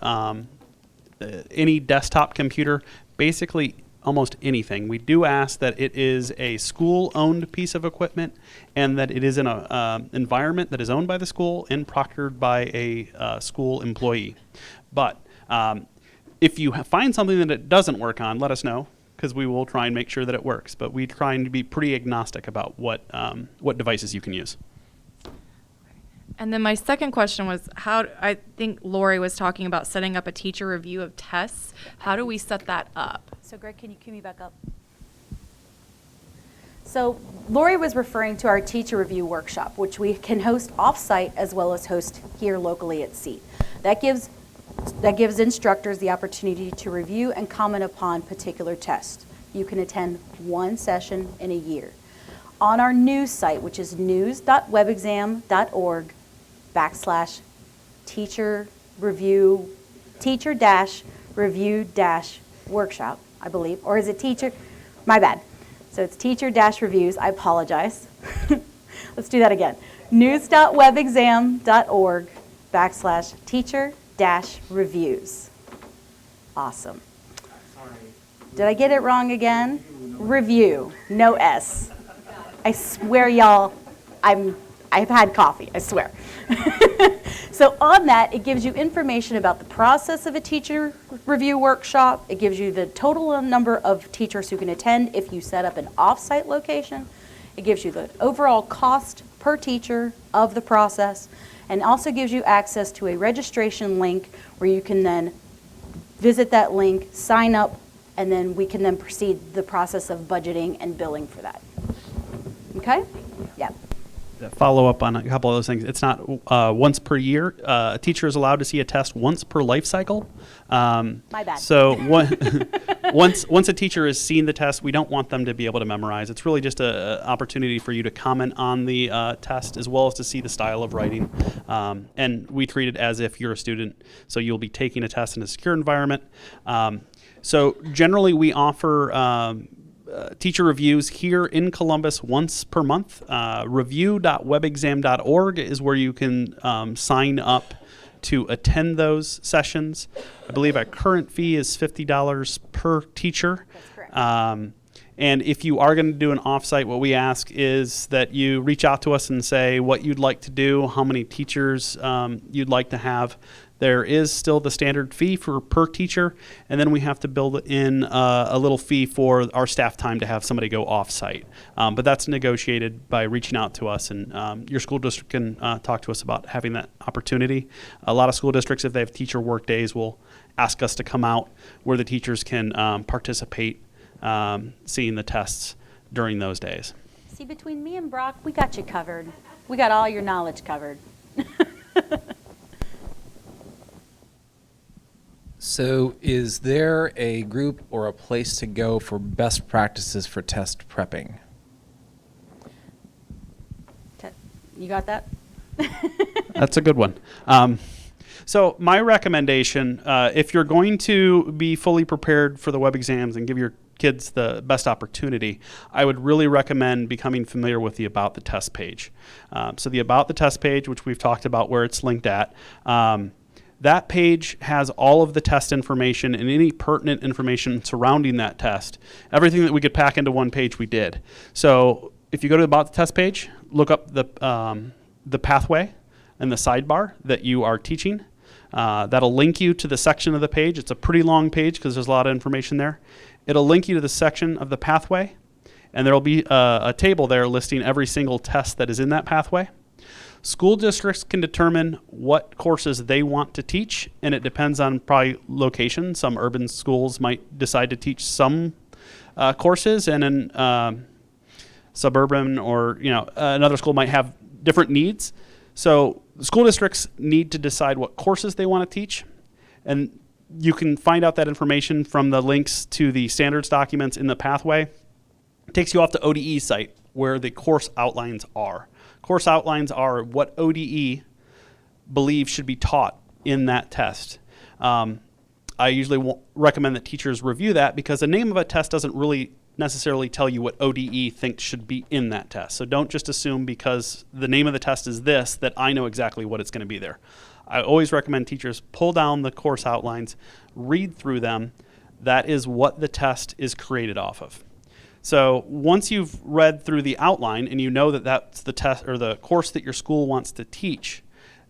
any desktop computer, basically almost anything. We do ask that it is a school-owned piece of equipment and that it is in an environment that is owned by the school and proctored by a school employee. But if you find something that it doesn't work on, let us know, because we will try and make sure that it works. But we try and be pretty agnostic about what devices you can use. And then my second question was, I think Lori was talking about setting up a teacher review of tests. How do we set that up? So Greg, can you cue me back up? So Lori was referring to our teacher review workshop, which we can host off-site as well as host here locally at CETE. That gives instructors the opportunity to review and comment upon particular tests. You can attend one session in a year. On our news site, which is news.webexam.org/teacher-review-workshop, I believe, or is it teacher? My bad. So it's teacher-reviews. I apologize. Let's do that again. news.webexam.org/teacher-reviews. Awesome. Did I get it wrong again? Review, no S. I swear, y'all, I've had coffee, I swear. So on that, it gives you information about the process of a teacher review workshop. It gives you the total number of teachers who can attend if you set up an off-site location. It gives you the overall cost per teacher of the process, and also gives you access to a registration link where you can then visit that link, sign up, and then we can then proceed the process of budgeting and billing for that. Okay? Yeah. Follow up on a couple of those things. It's not once per year. A teacher is allowed to see a test once per life cycle. My bad. So once a teacher has seen the test, we don't want them to be able to memorize. It's really just an opportunity for you to comment on the test as well as to see the style of writing. And we treat it as if you're a student. So you'll be taking a test in a secure environment. So generally we offer teacher reviews here in Columbus once per month. Review.webexam.org is where you can sign up to attend those sessions. I believe our current fee is $50 per teacher. That's correct. And if you are going to do an offsite, what we ask is that you reach out to us and say what you'd like to do, how many teachers you'd like to have. There is still the standard fee for per teacher, and then we have to build in a little fee for our staff time to have somebody go off-site. But that's negotiated by reaching out to us, and your school district can talk to us about having that opportunity. A lot of school districts, if they have teacher work days, will ask us to come out where the teachers can participate, seeing the tests during those days. See, between me and Brock, we got you covered. We got all your knowledge covered. So is there a group or a place to go for best practices for test prepping? You got that? That's a good one. So my recommendation, if you're going to be fully prepared for the web exams and give your kids the best opportunity, I would really recommend becoming familiar with the About the Test page. So the About the Test page, which we've talked about where it's linked at, that page has all of the test information and any pertinent information surrounding that test. Everything that we could pack into one page, we did. So if you go to the About the Test page, look up the pathway and the sidebar that you are teaching. That'll link you to the section of the page. It's a pretty long page because there's a lot of information there. It'll link you to the section of the pathway, and there'll be a table there listing every single test that is in that pathway. School districts can determine what courses they want to teach, and it depends on probably location. Some urban schools might decide to teach some courses, and in suburban or another school might have different needs. So school districts need to decide what courses they want to teach, and you can find out that information from the links to the standards documents in the pathway. It takes you off the ODE site where the course outlines are. Course outlines are what ODE believes should be taught in that test. I usually recommend that teachers review that because the name of a test doesn't really necessarily tell you what ODE thinks should be in that test. So don't just assume because the name of the test is this that I know exactly what it's going to be there. I always recommend teachers pull down the course outlines, read through them. That is what the test is created off of. So once you've read through the outline and you know that that's the test or the course that your school wants to teach,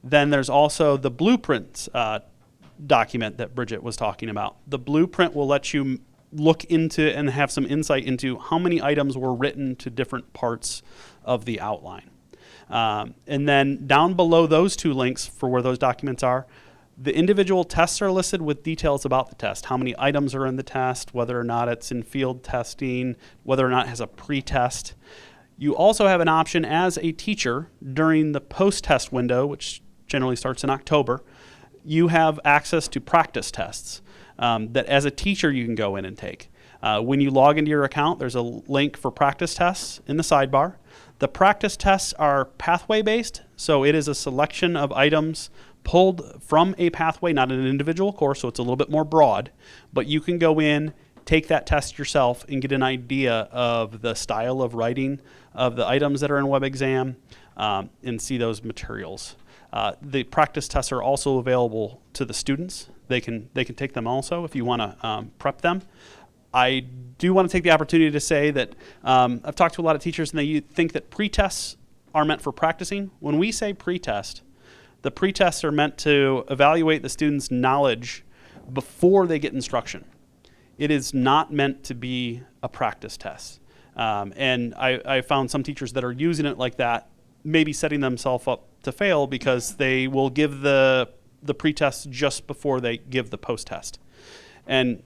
then there's also the blueprints document that Bridget was talking about. The blueprint will let you look into and have some insight into how many items were written to different parts of the outline. And then down below those two links for where those documents are, the individual tests are listed with details about the test, how many items are in the test, whether or not it's in field testing, whether or not it has a pre-test. You also have an option as a teacher during the post-test window, which generally starts in October. You have access to practice tests that as a teacher you can go in and take. When you log into your account, there's a link for practice tests in the sidebar. The practice tests are pathway-based, so it is a selection of items pulled from a pathway, not an individual course, so it's a little bit more broad. But you can go in, take that test yourself, and get an idea of the style of writing of the items that are in WebExam and see those materials. The practice tests are also available to the students. They can take them also if you want to prep them. I do want to take the opportunity to say that I've talked to a lot of teachers and they think that pre-tests are meant for practicing. When we say pre-test, the pre-tests are meant to evaluate the student's knowledge before they get instruction. It is not meant to be a practice test. And I found some teachers that are using it like that, maybe setting themselves up to fail because they will give the pre-test just before they give the post-test. And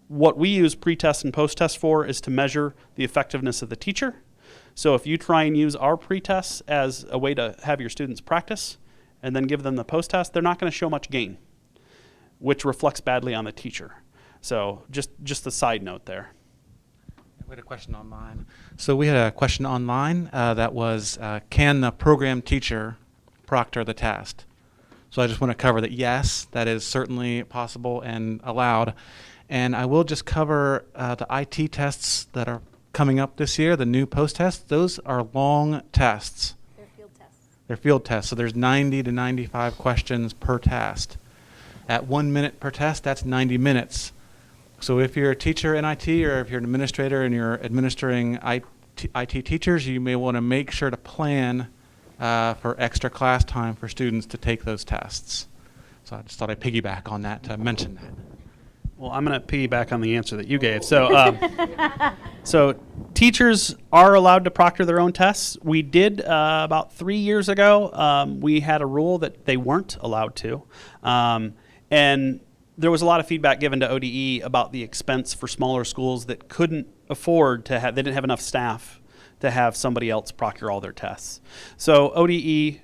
what we use pre-test and post-test for is to measure the effectiveness of the teacher. So if you try and use our pre-tests as a way to have your students practice and then give them the post-test, they're not going to show much gain, which reflects badly on the teacher. So just a side note there. We had a question online. So we had a question online that was, can the program teacher proctor the test? So I just want to cover that, yes, that is certainly possible and allowed. And I will just cover the IT tests that are coming up this year, the new post-tests. Those are long tests. They're field tests. They're field tests, so there's 90 to 95 questions per test. At 1 minute per test, that's 90 minutes. So if you're a teacher in IT or if you're an administrator and you're administering IT teachers, you may want to make sure to plan for extra class time for students to take those tests. So I just thought I'd piggyback on that to mention that. Well, I'm going to piggyback on the answer that you gave. So, so teachers are allowed to proctor their own tests. We did about 3 years ago. We had a rule that they weren't allowed to, and there was a lot of feedback given to ODE about the expense for smaller schools that couldn't afford to have. They didn't have enough staff to have somebody else proctor all their tests. So ODE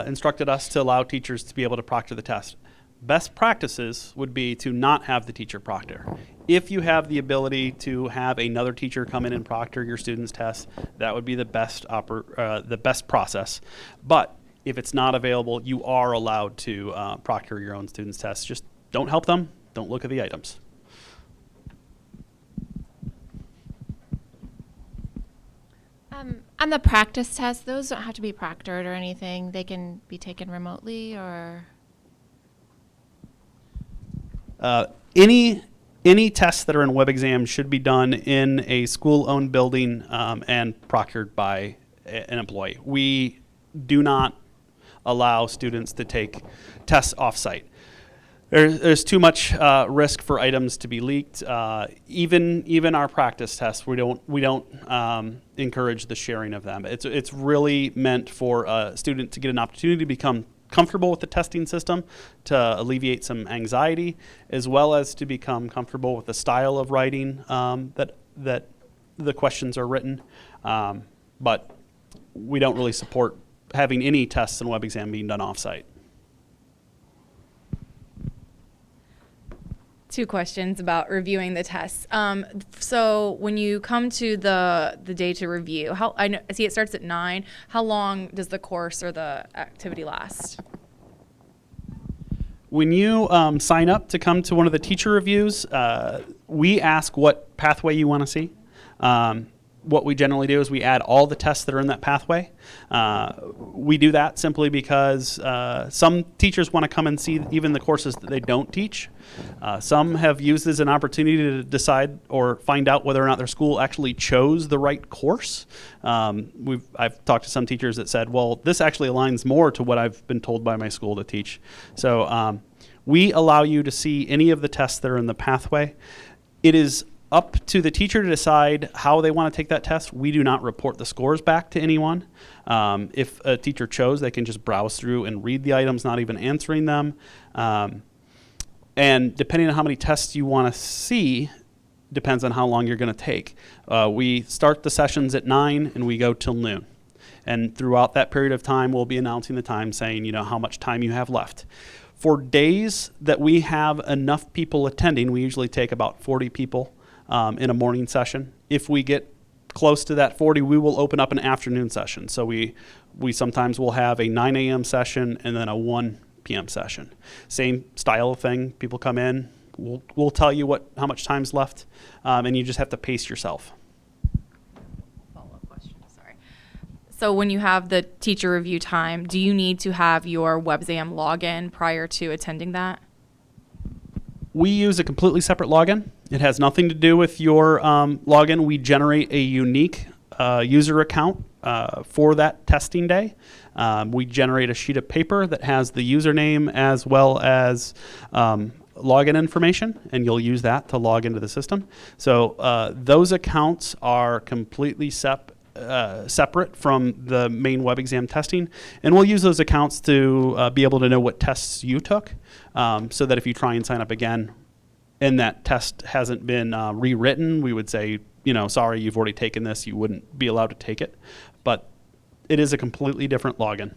instructed us to allow teachers to be able to proctor the test. Best practices would be to not have the teacher proctor. If you have the ability to have another teacher come in and proctor your students' tests, that would be the best process. But if it's not available, you are allowed to proctor your own students' tests. Just don't help them. Don't look at the items. On the practice tests, those don't have to be proctored or anything. They can be taken remotely or... Any tests that are in WebExam should be done in a school-owned building and proctored by an employee. We do not allow students to take tests off-site. There's too much risk for items to be leaked. Even our practice tests, we don't encourage the sharing of them. It's really meant for a student to get an opportunity to become comfortable with the testing system, to alleviate some anxiety, as well as to become comfortable with the style of writing that the questions are written. But we don't really support having any tests in WebExam being done offsite. Two questions about reviewing the tests. So when you come to the day to review, I see it starts at 9. How long does the course or the activity last? When you sign up to come to one of the teacher reviews, we ask what pathway you want to see. What we generally do is we add all the tests that are in that pathway. We do that simply because some teachers want to come and see even the courses that they don't teach. Some have used this as an opportunity to decide or find out whether or not their school actually chose the right course. I've talked to some teachers that said, well, this actually aligns more to what I've been told by my school to teach. So we allow you to see any of the tests that are in the pathway. It is up to the teacher to decide how they want to take that test. We do not report the scores back to anyone. If a teacher chose, they can just browse through and read the items, not even answering them. And depending on how many tests you want to see, depends on how long you're going to take. We start the sessions at 9 and we go till noon. And throughout that period of time, we'll be announcing the time, saying, how much time you have left. For days that we have enough people attending, we usually take about 40 people in a morning session. If we get close to that 40, we will open up an afternoon session. So we sometimes will have a 9 a.m. session and then a 1 p.m. session. Same style of thing. People come in, we'll tell you how much time's left, and you just have to pace yourself. Follow-up question, sorry. So when you have the teacher review time, do you need to have your WebXam login prior to attending that? We use a completely separate login. It has nothing to do with your login. We generate a unique user account for that testing day. We generate a sheet of paper that has the username as well as login information, and you'll use that to log into the system. So those accounts are completely separate from the main WebExam testing, and we'll use those accounts to be able to know what tests you took, so that if you try and sign up again and that test hasn't been rewritten, we would say, sorry, you've already taken this, you wouldn't be allowed to take it. But it is a completely different login.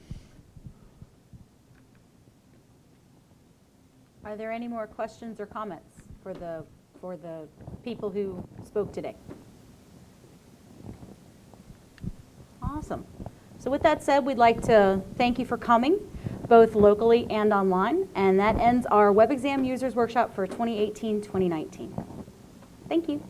Are there any more questions or comments for the people who spoke today? Awesome. So with that said, we'd like to thank you for coming, both locally and online. And that ends our WebExam Users Workshop for 2018-2019. Thank you.